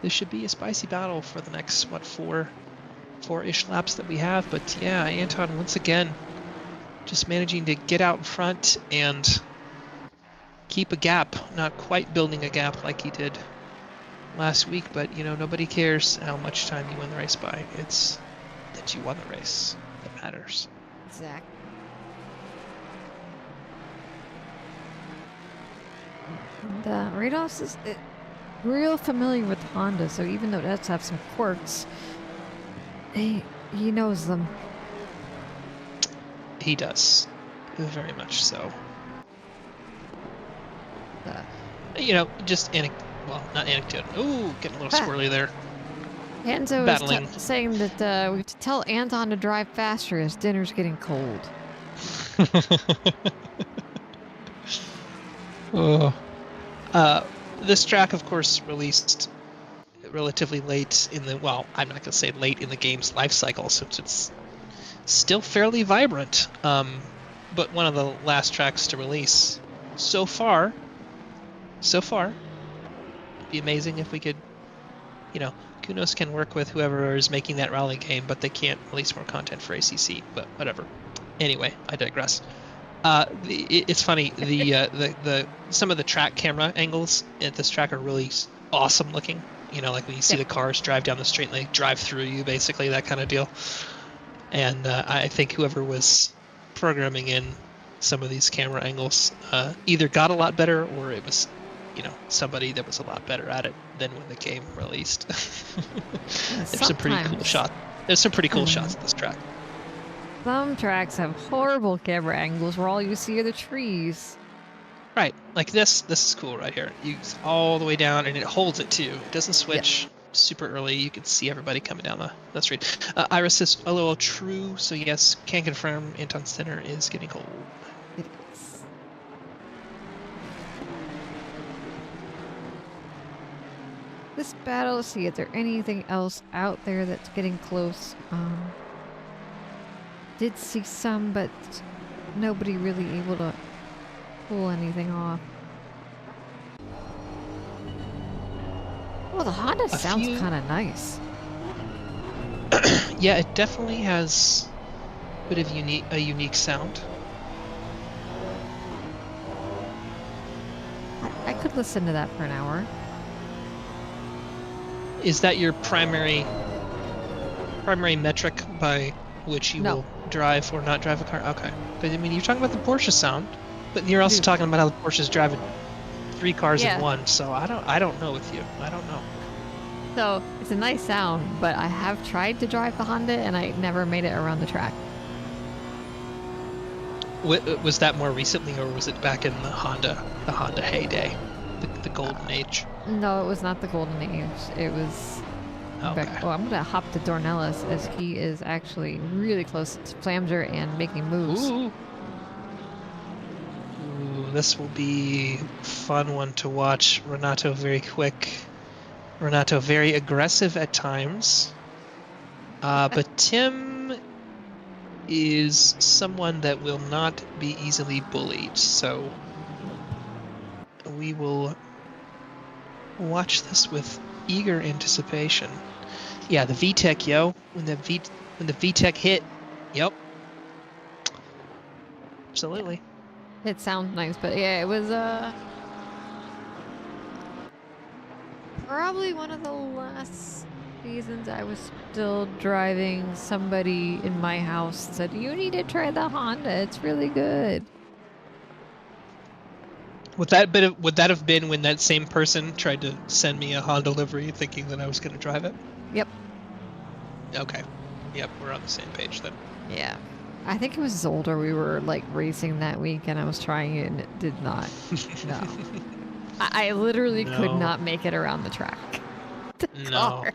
this should be a spicy battle for the next four-ish laps that we have. But yeah, Anton once again just managing to get out in front and keep a gap, not quite building a gap like he did last week, but nobody cares how much time you win the race by. It's that you won the race that matters. Exactly. And Rados is real familiar with Honda, so even though it does have some quirks, he knows them. He does, very much so. Just not anecdote. Ooh, getting a little squirrely there. Hanzo Battling. is saying that we have to tell Anton to drive faster as dinner's getting cold. This track, of course, released relatively late in the, well, I'm not going to say late in the game's life cycle since it's still fairly vibrant, but one of the last tracks to release so far. It'd be amazing if we could, Kunos can work with whoever is making that rally game, but they can't release more content for ACC, but whatever. Anyway, I digress. It's funny, the some of the track camera angles at this track are really awesome looking. Like when you see the cars drive down the street and they drive through you, basically, that kind of deal. And I think whoever was programming in some of these camera angles either got a lot better, or it was somebody that was a lot better at it than when the game released. There's some pretty cool shots. There's some pretty cool shots at this track. Some tracks have horrible camera angles where all you see are the trees. Right, like this is cool right here. You all the way down, and it holds it too. It doesn't switch super early. You can see everybody coming down the street. Iris is a little true, so yes, can confirm Anton Center is getting cold. It is. This battle, let's see, is there anything else out there that's getting close? Did see some, but nobody really able to pull anything off. Well, the Honda sounds kind of nice. Yeah, it definitely has a bit of a unique sound. I could listen to that for an hour. Is that your primary metric by which you will drive or not drive a car? Okay. But I mean, you're talking about the Porsche sound, but you're also talking about how the Porsche's driving 3 cars in one. So I don't know with you. I don't know. So it's a nice sound, but I have tried to drive the Honda and I never made it around the track. Was that more recently, or was it back in the Honda heyday, the golden age? No, it was not the golden age. It was. Okay. Oh, I'm gonna hop to Dornelis as he is actually really close to Flamger and making moves. Ooh, this will be a fun one to watch. Renato very quick. Renato very aggressive at times. But Tim is someone that will not be easily bullied, so we will watch this with eager anticipation. Yeah, the VTEC, yo. When the VTEC hit, yep. Absolutely. It sounds nice, but yeah, it was probably one of the last seasons I was still driving. Somebody in my house said, "You need to try the Honda. It's really good." Would that have been when that same person tried to send me a Honda livery thinking that I was going to drive it? Yep. Okay. Yep, we're on the same page then. Yeah. I think it was Zolder we were like racing that week and I was trying it and it did not. No. I literally could not make it around the track. No.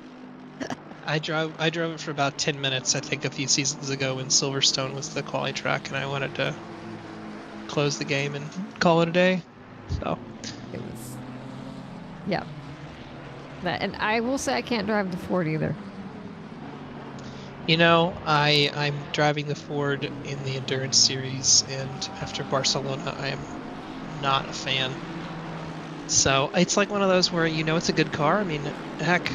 I drove it for about 10 minutes, I think, a few seasons ago when Silverstone was the quali track, and I wanted to close the game and call it a day. So it was, yeah. And I will say I can't drive the Ford either. You know, I'm driving the Ford in the Endurance Series, and after Barcelona, I am not a fan. So it's like one of those where it's a good car. I mean, heck,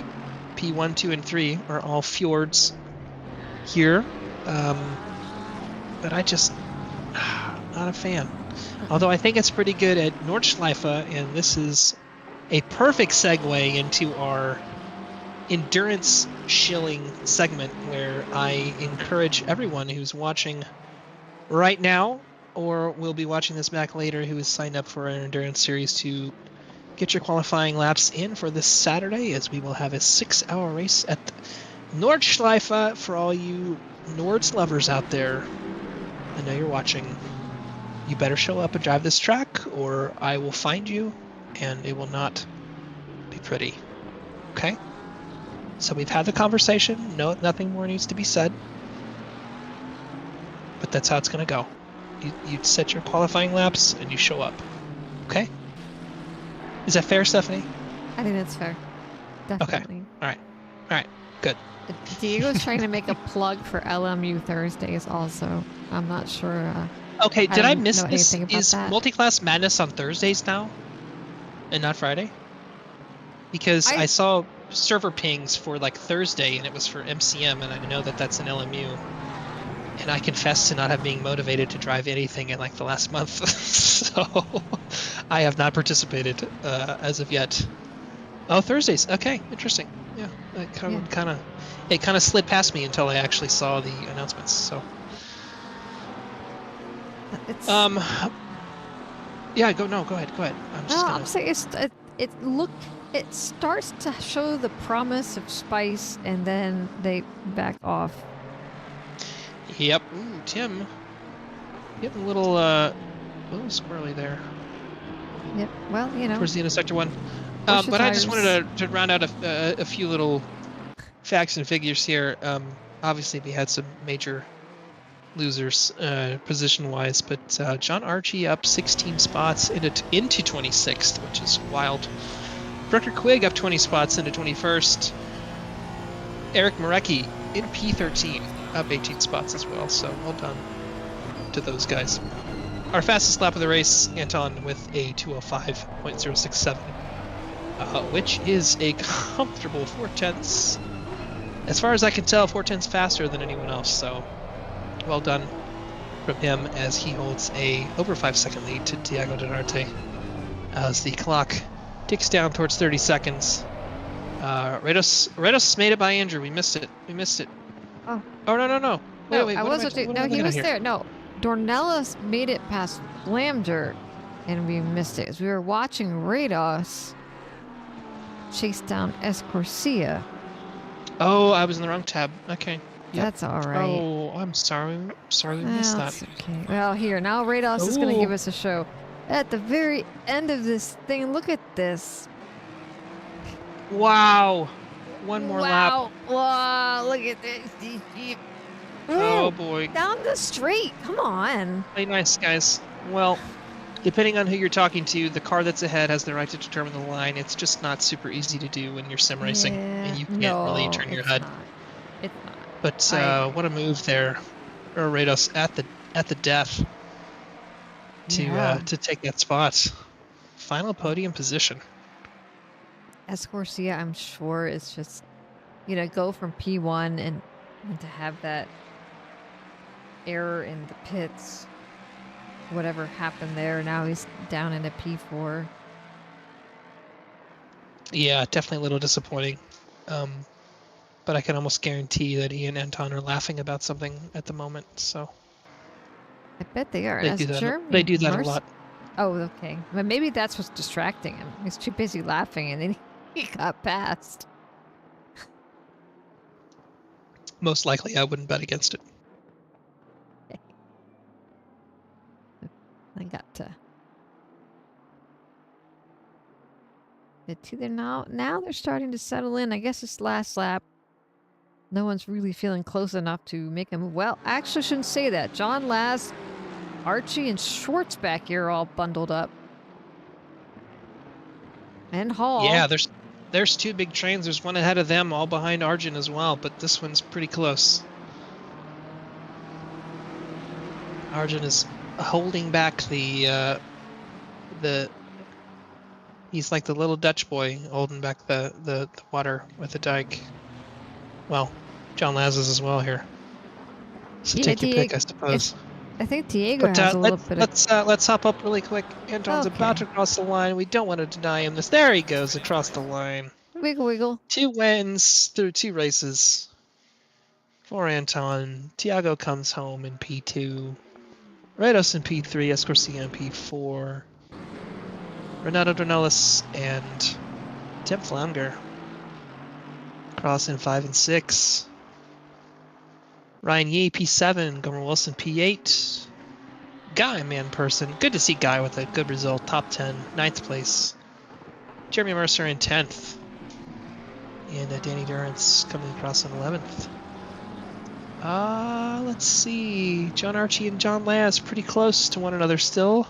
P1, 2, and 3 are all Fjords here, but I just not a fan. Although I think it's pretty good at Nordschleife, and this is a perfect segue into our endurance shilling segment where I encourage everyone who's watching right now or will be watching this back later who is signed up for our endurance series to get your qualifying laps in for this Saturday, as we will have a 6-hour race at Nordschleife for all you Nords lovers out there. I know you're watching. You better show up and drive this track or I will find you and it will not be pretty. Okay? So we've had the conversation. No, nothing more needs to be said. But that's how it's going to go. You set your qualifying laps and you show up. Okay? Is that fair, Stephanie? I think that's fair. Definitely. Okay. All right. Good. Diego's trying to make a plug for LMU Thursdays also. I'm not sure. Okay, did I miss know this? anything about Is that. Multiclass Madness on Thursdays now? And not Friday? Because I saw server pings for like Thursday and it was for MCM and I know that that's an LMU. And I confess to not have being motivated to drive anything in like the last month. So I have not participated as of yet. Oh, Thursdays. Okay, interesting. Yeah, it kind of slid past me until I actually saw the announcements. So It's, yeah, go ahead. I'm saying it starts to show the promise of spice and then they back off. Yep. Ooh, Tim. Getting a little squirrely there. Yep. Well, Towards the end of Sector 1. Push the But I just tires. wanted to round out a few little facts and figures here. Obviously, we had some major losers position-wise, but John Archie up 16 spots into 26th, which is wild. Rucker Quigg up 20 spots into 21st. Eric Marecki in P13, up 18 spots as well, so well done to those guys. Our fastest lap of the race, Anton, with a 2:05.067, which is a comfortable 4/10. As far as I can tell, 4/10 faster than anyone else, so well done from him as he holds a over 5-second lead to Diego Donarte as the clock ticks down towards 30 seconds. Redos made it by Andrew. We missed it. Oh. Oh, no. No, Wait, I what wasn't. am I- what No, am I he looking was at there. here? No, Dornelis made it past Flamger, and we missed it. As we were watching Rados chase down Escorcia. Oh, I was in the wrong tab. Okay. Yep. That's all right. Oh, I'm sorry. We missed that. That's okay. Well, here now, Rados is going to give us a show. At the very end of this thing, look at this. Wow. One more lap. Wow, look at this. Oh, boy. Down the street. Come on. Play nice, guys. Well, depending on who you're talking to, the car that's ahead has the right to determine the line. It's just not super easy to do when you're sim racing and you can't really turn your head. It's not. But what a move there, Rados at the death to take that spot. Final podium position. Escorcia, I'm sure, is just, go from P1 and to have that error in the pits. Whatever happened there, now he's down into P4. Yeah, definitely a little disappointing. But I can almost guarantee that he and Anton are laughing about something at the moment. So I bet they are. they do that a lot. Oh, okay. But maybe that's what's distracting him. He's too busy laughing and then he got passed. Most likely, I wouldn't bet against it. I got to. Now they're starting to settle in. I guess it's last lap. No one's really feeling close enough to make a move. Well, I actually shouldn't say that. John Last, Archie, and Schwartz back here are all bundled up. And Hall. Yeah, there's two big trains. There's one ahead of them, all behind Arjun as well, but this one's pretty close. Arjun is holding back the he's like the little Dutch boy holding back the water with the dike. Well, John Laz is as well here. So take your pick, I suppose. I think Diego has a little bit of... Let's hop up really quick. Anton's about to cross the line. We don't want to deny him this. There he goes across the line. Wiggle, wiggle. 2 wins through 2 races for Anton. Tiago comes home in P2. Redos in P3. Escorcia in P4. Renato Dornelis and Tim Flamger cross in 5 and 6. Ryan Yee P7. Gomer Wilson P8. Guy Manperson. Good to see Guy with a good result. Top 10. 9th place. Jeremy Mercer in 10th. And Danny Durrance coming across in 11th. Let's see. John Archie and John Laz pretty close to one another still.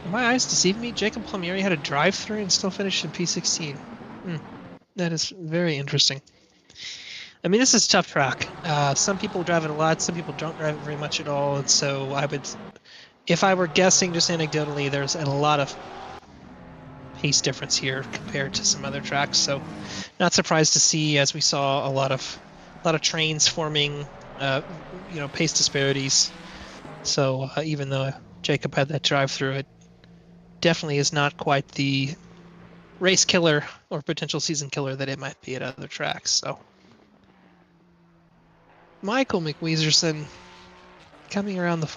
Are my eyes deceiving me? Jacob Palmieri had a drive-through and still finished in P16. That is very interesting. I mean, this is a tough track. Some people drive it a lot, some people don't drive it very much at all, and so I would, if I were guessing just anecdotally, there's a lot of pace difference here compared to some other tracks, so not surprised to see, as we saw, a lot of trains forming, pace disparities. So even though Jacob had that drive-through, it definitely is not quite the race killer or potential season killer that it might be at other tracks. So Michael McWeezerson coming around the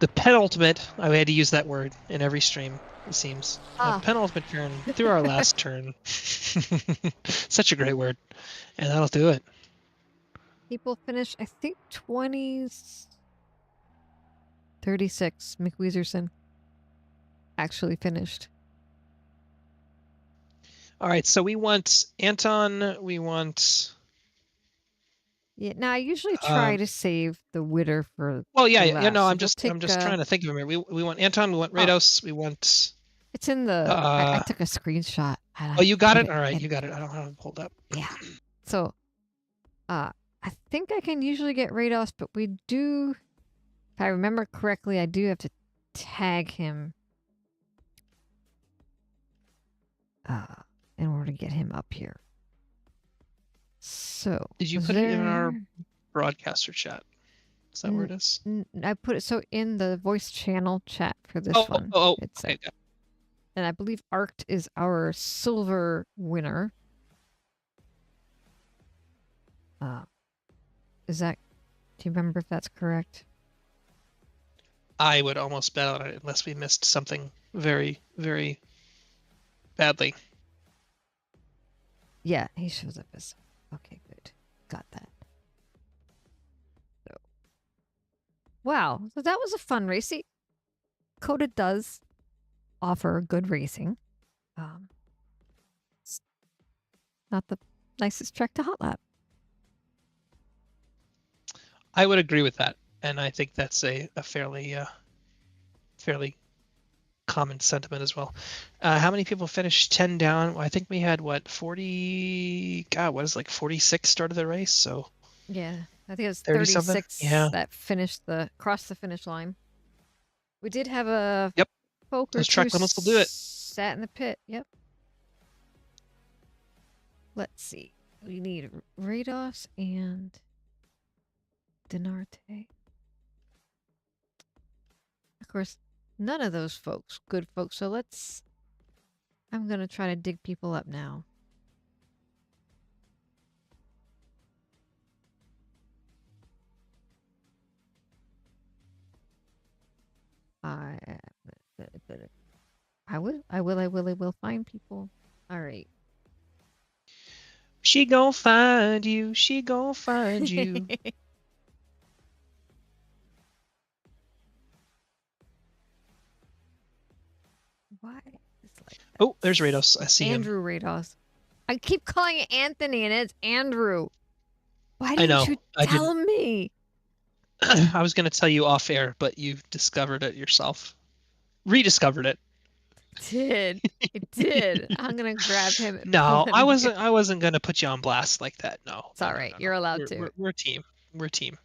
penultimate, I had to use that word in every stream, it seems. Penultimate turn through our last turn. Such a great word. And that'll do it. People finish, I think, 20s. 36. McWeezerson actually finished. All right, so we want Anton, we want... Yeah, now I usually try to save the winner for. Well, yeah, last. no, So I'm just trying to think of him here. We want Anton, we want Rados, we want. It's in the. I took a screenshot. Oh, you got it. All right, you got it. I don't have it pulled up. Yeah. So, I think I can usually get Rados, but we do, if I remember correctly, I do have to tag him. In order to get him up here. So did you put it in our broadcaster chat? Is that where it is? I put it so in the voice channel chat for this one. It's okay. And I believe Arct is our silver winner. Is that? Do you remember if that's correct? I would almost bet on it unless we missed something very, very badly. Yeah, he shows up as. Okay, good. Got that. So, wow. So that was a fun race. See, Cota does offer good racing. It's not the nicest track to hot lap. I would agree with that, and I think that's a fairly common sentiment as well. How many people finished 10 down? Well, I think we had 40. God, what is 46 started the race? So yeah, I think it was 36 that crossed the finish line. We did have a folk or those track limits will do it. Sat in the pit. Yep. Let's see. We need Rados and Denarte. Of course, none of those folks, good folks. So I'm going to try to dig people up now. I will find people. All right. She gon' find you. She gon' find you. Why is like that? Oh, there's Rados. I see Andrew him. Rados. I keep calling it Anthony, and it's Andrew. Why didn't you tell me? I was going to tell you off air, but you discovered it yourself. Rediscovered it. It did. I'm gonna grab him. No, I wasn't going to put you on blast like that. No. It's all right. No. You're allowed to. We're a team. We're a team.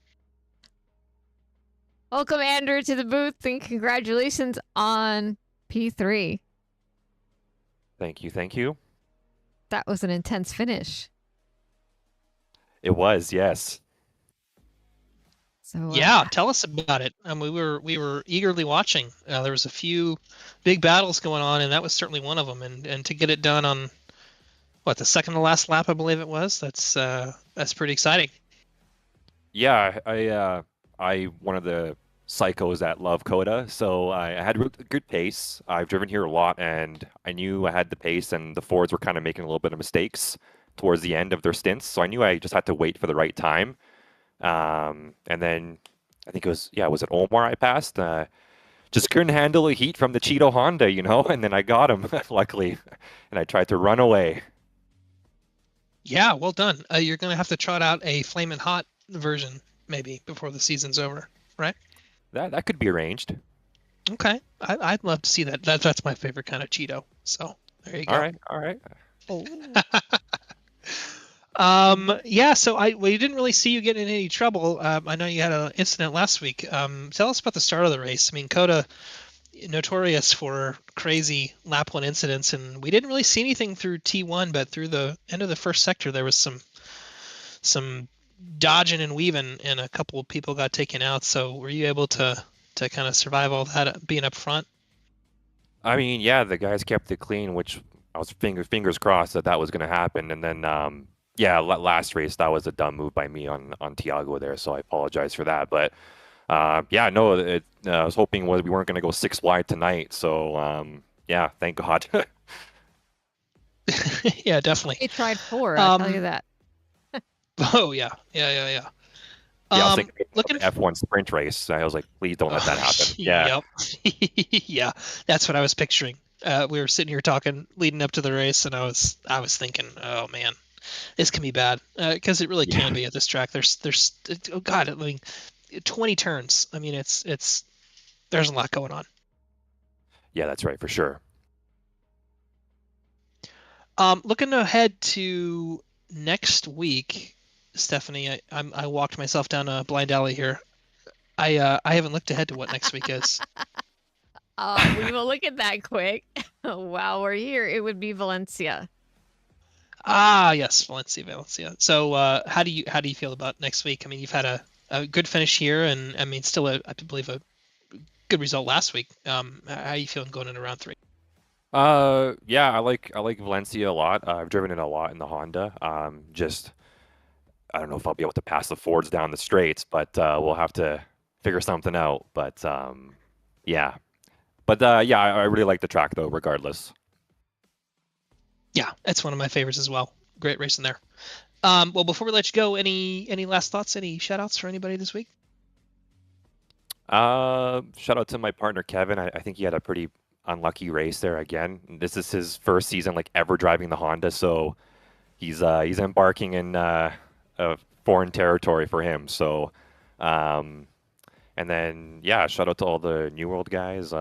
Welcome, Andrew, to the booth, and congratulations on P3. Thank you. That was an intense finish. It was, yes. So Yeah, tell us about it. We were eagerly watching. There was a few big battles going on, and that was certainly one of them. And to get it done on what, the second to last lap, I believe it was. That's pretty exciting. Yeah, I one of the psychos that love Cota, so I had a good pace. I've driven here a lot, and I knew I had the pace, and the Fords were kind of making a little bit of mistakes towards the end of their stints, so I knew I just had to wait for the right time. And then I think was it Omar I passed? Just couldn't handle the heat from the Cheeto Honda, and then I got him, luckily, and I tried to run away. Yeah, well done. You're gonna have to trot out a flaming hot version maybe before the season's over, right? That could be arranged. Okay, I'd love to see that. That's my favorite kind of Cheeto. So there you go. All right. oh, Yeah. So we didn't really see you get in any trouble. I know you had an incident last week. Tell us about the start of the race. I mean, Cota, notorious for crazy lap one incidents, and we didn't really see anything through T1, but through the end of the first sector, there was some dodging and weaving, and a couple of people got taken out. So were you able to kind of survive all that being up front? I mean, yeah, the guys kept it clean, which I was fingers crossed that was going to happen. And then, yeah, last race, that was a dumb move by me on Tiago there, so I apologize for that. But yeah, no, I was hoping we weren't going to go 6 wide tonight. So yeah, thank God. Yeah, definitely. he tried 4. I'll tell you that. Oh yeah. Yeah, I was thinking looking of the F1 sprint race. I was like, please don't let that happen. Yeah. Yep. Yeah, that's what I was picturing. We were sitting here talking leading up to the race, and I was thinking, oh man, this can be bad, because it really can be at this track. There's oh god, I mean, 20 turns. I mean, it's there's a lot going on. Yeah, that's right, for sure. Looking ahead to next week, Stephanie, I walked myself down a blind alley here. I haven't looked ahead to what next week is. We will look at that quick. While we're here, it would be Valencia. Ah, yes, Valencia. So, how do you feel about next week? I mean, you've had a good finish here, and I mean, still I believe a good result last week. How are you feeling going into round 3? Yeah, I like Valencia a lot. I've driven it a lot in the Honda. Just I don't know if I'll be able to pass the Fords down the straights, but we'll have to figure something out. But yeah. But yeah, I really like the track though, regardless. Yeah, it's one of my favorites as well. Great racing there. Well, before we let you go, any last thoughts, any shout outs for anybody this week? Shout out to my partner Kevin. I think he had a pretty unlucky race there again. This is his first season like ever driving the Honda, so he's embarking in a foreign territory for him. So, and then yeah, shout out to all the New World guys.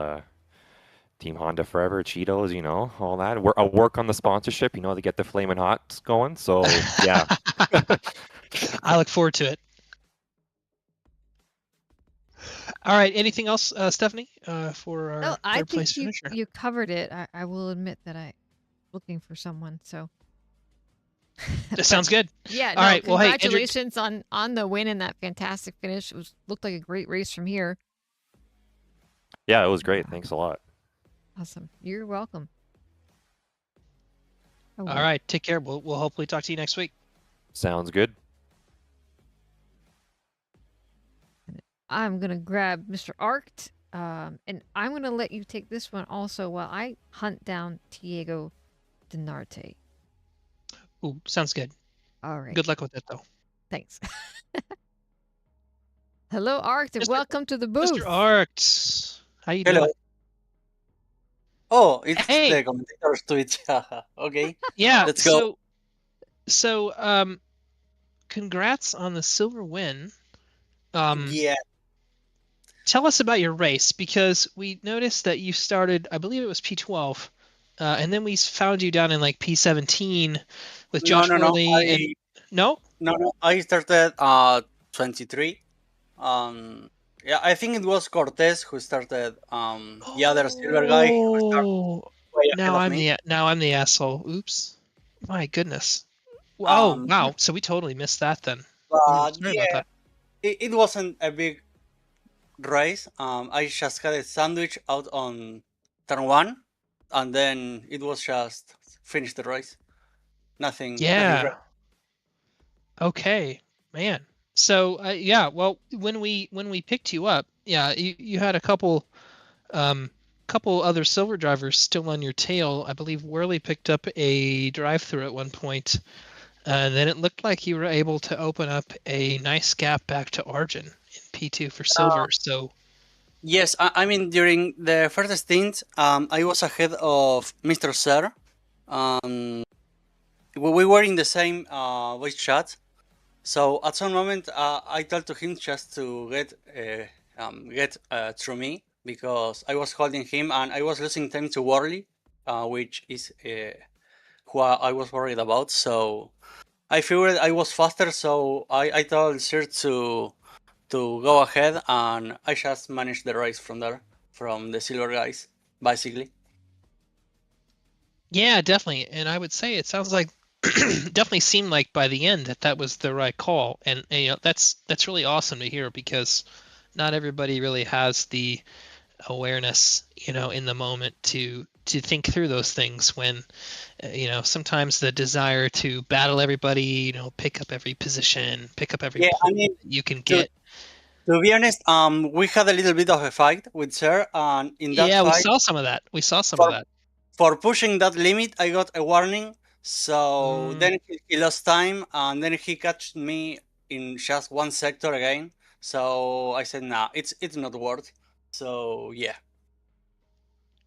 Team Honda Forever, Cheetos, all that. I'll work on the sponsorship, to get the Flamin' Hots going. So, yeah. I look forward to it. All right. Anything else, Stephanie, for our I third place think finisher? you covered it. I will admit that I'm looking for someone. So That sounds good. yeah. All right. Well, hey, congratulations on the win and that fantastic finish. It looked like a great race from here. Yeah, it was great. Thanks a lot. Awesome. You're welcome. All right. Take care. We'll hopefully talk to you next week. Sounds good. I'm going to grab Mr. Arct, and I'm going to let you take this one also while I hunt down Diego Denarte. Ooh, sounds good. All right. Good luck with it, though. Thanks. Hello, Arct, and welcome to the booth. Mr. Arct. How you Hello. doing? Oh, it's Hey. the commentator's Twitch. Okay. Yeah. Let's go. So, congrats on the silver win. Yeah. Tell us about your race, because we noticed that you started, I believe it was P12, and then we found you down in like P17 with Josh No. Worley. No? No. I started 23. Yeah, I think it was Cortez who started. The other silver guy who started Oh, way ahead now of I'm me. the asshole. Oops. My goodness. Oh, wow. So we totally missed that then. But Sorry about that. it wasn't a big race. I just had a sandwich out on turn 1, and then it was just finish the race. Nothing. Yeah. Okay, man. So yeah, well, when we picked you up, yeah, you had a couple other silver drivers still on your tail. I believe Worley picked up a drive-through at one point, and then it looked like you were able to open up a nice gap back to Arjun in P2 for silver. So Yes, I mean during the first stint, I was ahead of Mr. Sir. We were in the same voice chat, so at some moment I told to him just to get through me because I was holding him and I was losing time to Worley, which is who I was worried about. So I figured I was faster, so I told Sir to go ahead, and I just managed the race from there, from the silver guys, basically. yeah, definitely. And I would say it sounds like definitely seemed like by the end that was the right call, and you know that's really awesome to hear because not everybody really has the awareness, you know, in the moment to think through those things when you know, sometimes the desire to battle everybody, you know, pick up every position, pick up every point that you can get. To be honest, we had a little bit of a fight with Sir, and in that Yeah, fight, we saw some of that. For pushing that limit, I got a warning. So then he lost time, and then he catched me in just one sector again. So I said, "Nah, it's not worth." So yeah.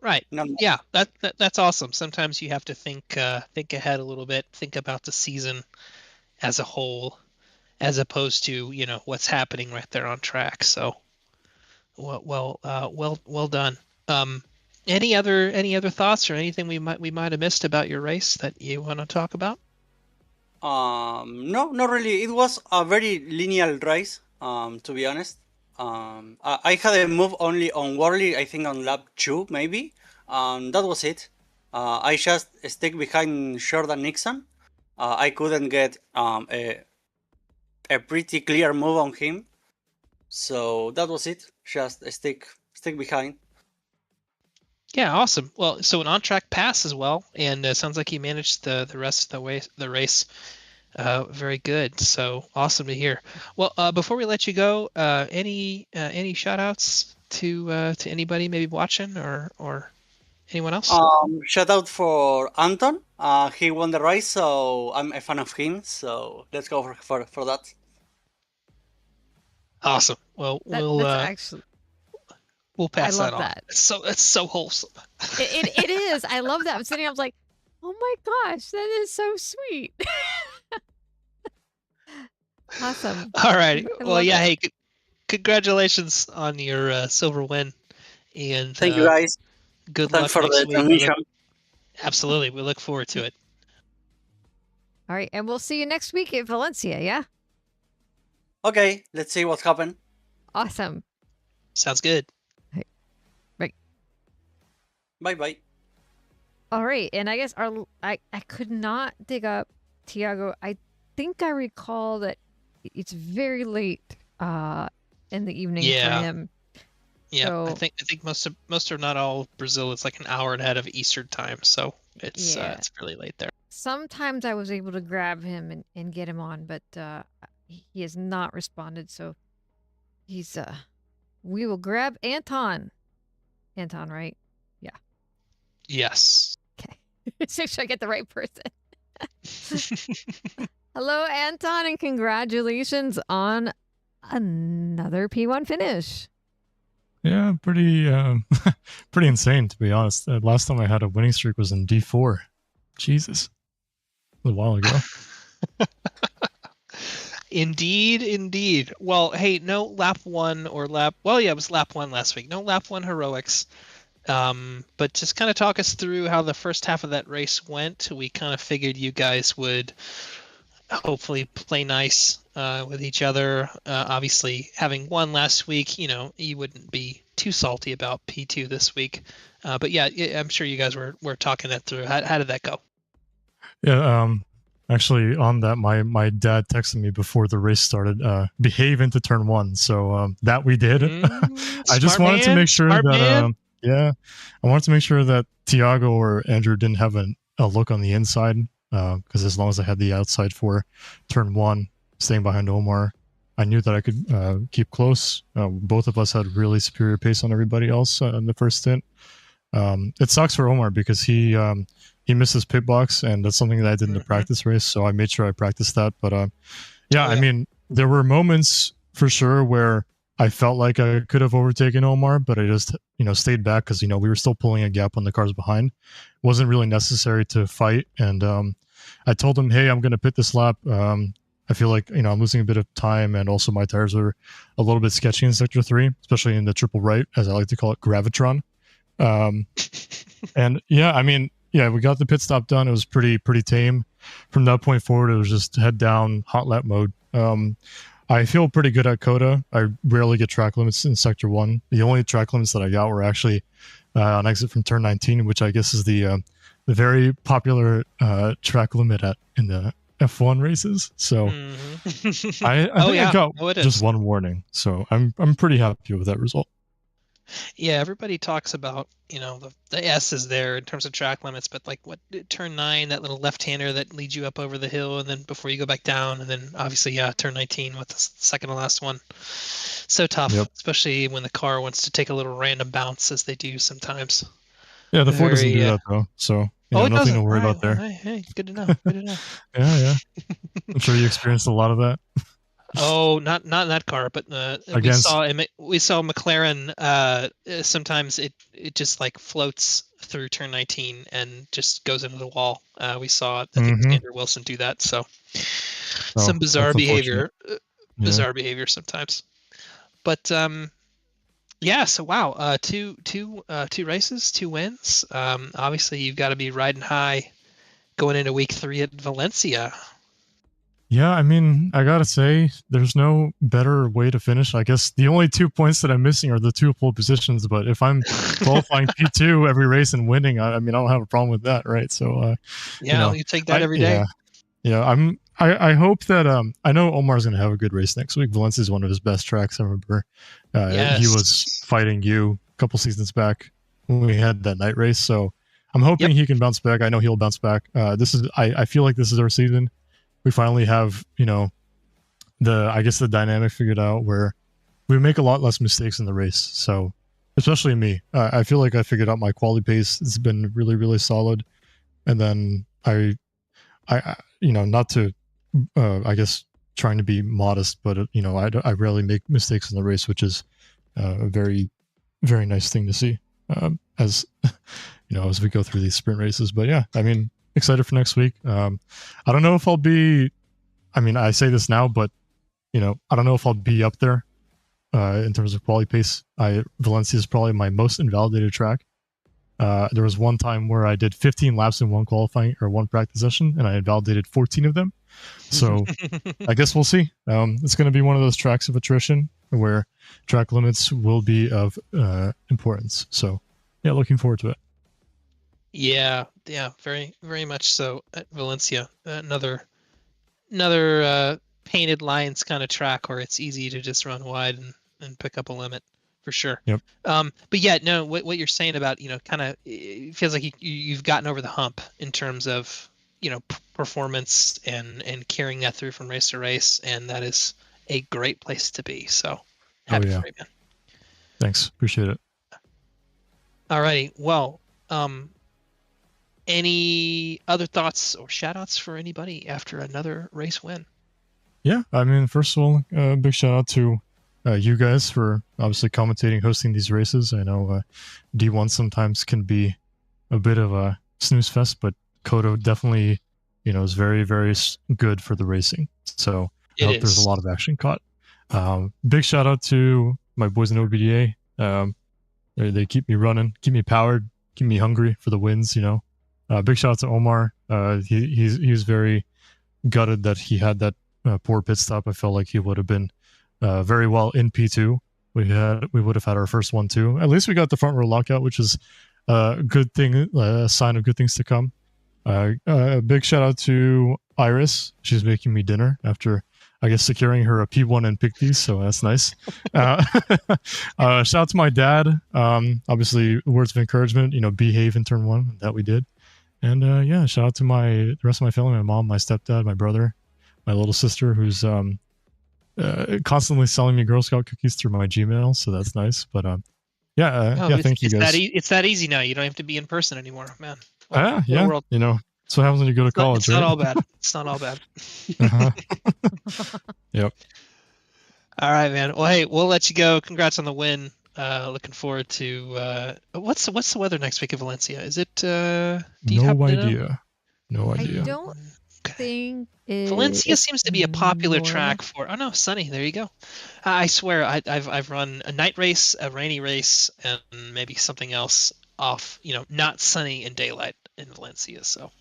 Right. No, Yeah, that's awesome. Sometimes you have to think ahead a little bit, think about the season as a whole, as opposed to, you know, what's happening right there on track. So well done. Any other thoughts or anything we might have missed about your race that you want to talk about? no, not really. It was a very linear race. To be honest, I had a move only on Worley. I think on lap 2 maybe. That was it. I just stick behind Jordan Nixon. I couldn't get a pretty clear move on him. So that was it. Just stick behind. Yeah, awesome. Well, so an on-track pass as well, and sounds like you managed the rest of the race very good. So awesome to hear. Well, before we let you go, any shout-outs to anybody maybe watching or anyone else? Shout out for Anton. He won the race, so I'm a fan of him. So let's go for that. Awesome. Well, That's actually. we'll pass I love that on. that. It's so wholesome. It is. I love that. I'm sitting. I was like, oh my gosh, that is so sweet. Awesome. All right. I Well, love yeah. it. Hey, congratulations on your silver win, and Thank you guys. good Thanks luck for next the week. transmission. Absolutely, we look forward to it. All right, and we'll see you next week at Valencia. Yeah. Okay, let's see what happened. Awesome. Sounds good. Right. Bye. All right, and I guess I could not dig up Tiago. I think I recall that it's very late in the evening for him. Yeah, So, I think most of not all Brazil is like an hour ahead of Eastern time, so it's really late there. sometimes I was able to grab him and get him on, but he has not responded. So he's we will grab Anton. Anton, right? Yeah. Yes. Okay. Make sure I get the right person. Hello, Anton, and congratulations on another P1 finish. Yeah, pretty insane to be honest. Last time I had a winning streak was in D4. Jesus, it was a while ago. Indeed. Well, hey, no lap 1 or lap. Well, yeah, it was lap 1 last week. No lap 1 heroics. But just kind of talk us through how the first half of that race went. We kind of figured you guys would hopefully play nice with each other. Obviously, having won last week, you know, you wouldn't be too salty about P2 this week. But yeah, I'm sure you guys were talking that through. How did that go? Yeah, Actually, on that, my dad texted me before the race started, behave into turn 1. So that we did. I just wanted to make sure that, I wanted to make sure that Tiago or Andrew didn't have a look on the inside, because as long as I had the outside for turn 1, staying behind Omar, I knew that I could keep close. Both of us had really superior pace on everybody else in the first stint. It sucks for Omar because he missed his pit box, and that's something that I did in the practice race, so I made sure I practiced that. But I mean, there were moments for sure where I felt like I could have overtaken Omar, but I just stayed back because we were still pulling a gap on the cars behind. It wasn't really necessary to fight, and I told him, hey, I'm going to pit this lap. I feel like I'm losing a bit of time, and also my tires are a little bit sketchy in sector 3, especially in the triple right, as I like to call it, Gravitron. And I mean, we got the pit stop done. It was pretty tame. From that point forward, it was just head down, hot lap mode. I feel pretty good at Cota. I rarely get track limits in sector 1. The only track limits that I got were actually on exit from turn 19, which I guess is the very popular track limit in the F1 races. So I think I got just one warning. So I'm pretty happy with that result. Yeah, everybody talks about, the S is there in terms of track limits, but like turn 9, that little left-hander that leads you up over the hill, and then before you go back down, and then obviously, turn 19 with the second to last one. So tough, especially when the car wants to take a little random bounce, as they do sometimes. Yeah, the Ford doesn't do that though, so nothing to worry about there. Hey, good to know. Good to know. Yeah. I'm sure you experienced a lot of that. Oh, not in that car, but we saw McLaren. Sometimes it just like floats through turn 19 and just goes into the wall. We saw I think Andrew Wilson do that. So some bizarre behavior. Bizarre behavior sometimes. But so wow, two races, 2 wins. Obviously you've got to be riding high going into week 3 at Valencia. Yeah, I mean, I gotta say, there's no better way to finish. I guess the only 2 points that I'm missing are the 2 pole positions. But if I'm qualifying P2 every race and winning, I mean, I don't have a problem with that, right? So, you take that every day. Yeah. I hope that I know Omar's gonna have a good race next week. Valencia is one of his best tracks. I remember he was fighting you a couple seasons back when we had that night race. So I'm hoping he can bounce back. I know he'll bounce back. I feel like this is our season. We finally have, the dynamic figured out where we make a lot less mistakes in the race. So, especially me, I feel like I figured out my quality pace. It's been really, really solid. And then I not to, trying to be modest, but I rarely make mistakes in the race, which is a very, very nice thing to see. As as we go through these sprint races. But yeah, I mean, excited for next week. I don't know if I'll be, I say this now, but I don't know if I'll be up there in terms of quality pace. Valencia is probably my most invalidated track. There was one time where I did 15 laps in one qualifying or one practice session, and I invalidated 14 of them. So I guess we'll see. It's going to be one of those tracks of attrition where track limits will be of importance. So yeah, looking forward to it. Yeah, very, very much so at Valencia. Another painted lines kind of track where it's easy to just run wide and pick up a limit for sure. Yep. But yeah, no, what you're saying about kind of it feels like you've gotten over the hump in terms of performance and carrying that through from race to race, and that is a great place to be. So happy for you, man. Thanks, appreciate it. Alrighty, well, any other thoughts or shout-outs for anybody after another race win? Yeah, I mean, first of all, big shout-out to you guys for obviously commentating, hosting these races. I know D1 sometimes can be a bit of a snooze fest, but Cota definitely, is very, very good for the racing. So I hope there's a lot of action caught. Big shout-out to my boys in OBDA. They keep me running, keep me powered, keep me hungry for the wins, Big shout out to Omar. He's very gutted that he had that poor pit stop. I felt like he would have been very well in P2. We would have had our first one too. At least we got the front row lockout, which is a good thing, a sign of good things to come. A big shout out to Iris. She's making me dinner after, I guess, securing her a P1 and Picties, so that's nice. Shout out to my dad. Obviously, words of encouragement, behave in turn 1, that we did. And yeah, shout out to the rest of my family, my mom, my stepdad, my brother, my little sister, who's constantly selling me Girl Scout cookies through my Gmail, so that's nice. But thank you guys. It's that easy now. You don't have to be in person anymore, man. Yeah. World. That's what happens when you go to college, It's right? not all bad. It's not all bad. Yep. All right, man. Well, hey, we'll let you go. Congrats on the win. Looking forward to what's the weather next week in Valencia? Is it? Do you No happen to know? idea. No idea. I don't think it, Valencia seems to be a popular track for. Oh no, sunny. There you go. I swear, I've run a night race, a rainy race, and maybe something else off. Not sunny in daylight in Valencia. So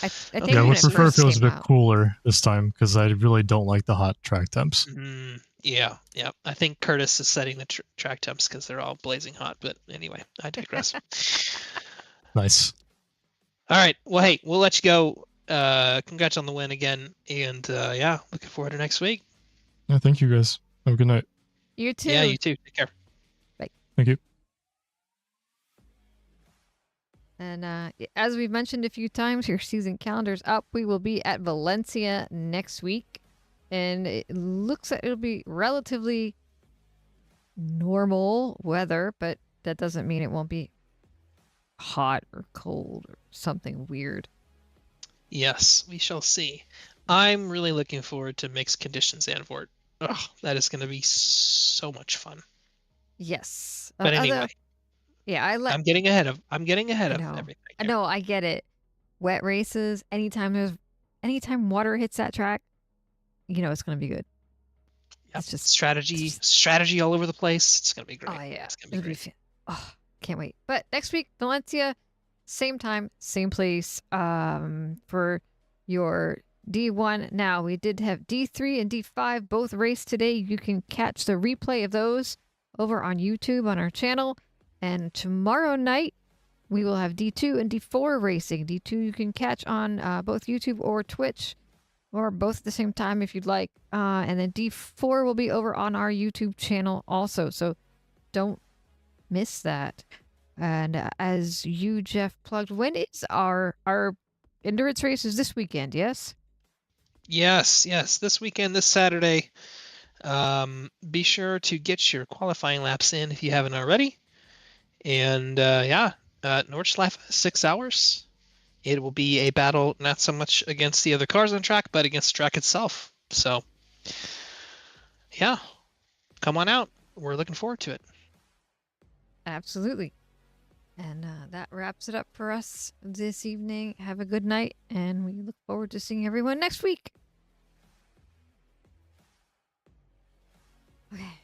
I think Yeah, I when would it prefer if first it was a came bit out. cooler this time because I really don't like the hot track temps. Yeah. I think Curtis is setting the track temps because they're all blazing hot. But anyway, I digress. Nice. All right. Well, hey, we'll let you go. Congrats on the win again, and yeah, looking forward to next week. Yeah, thank you guys. Have a good night. You too. Yeah, you too. Take care. Thank you. And as we've mentioned a few times, your season calendar's up. We will be at Valencia next week. And it looks like it'll be relatively normal weather, but that doesn't mean it won't be hot or cold or something weird. Yes, we shall see. I'm really looking forward to mixed conditions Anvort. Oh, that is going to be so much fun. Yes. But anyway, yeah, I'm getting ahead of everything. I know, I get it. Wet races, anytime water hits that track, it's going to be good. Yep. It's just strategy all over the place. It's going to be great. Oh yeah, it's going to be great. Can't wait. But next week, Valencia, same time, same place. For your D1. Now we did have D3 and D5 both raced today. You can catch the replay of those over on YouTube on our channel. And tomorrow night we will have D2 and D4 racing. D2 you can catch on both YouTube or Twitch, or both at the same time if you'd like. And then D4 will be over on our YouTube channel also. So don't miss that. And as you, Jeff, plugged, when is our endurance race? Is this weekend, yes? Yes. This weekend, this Saturday. Be sure to get your qualifying laps in if you haven't already. And Nordschleife, 6 hours. It will be a battle not so much against the other cars on the track, but against the track itself. So, yeah, come on out. We're looking forward to it. Absolutely. And that wraps it up for us this evening. Have a good night, and we look forward to seeing everyone next week. Okay.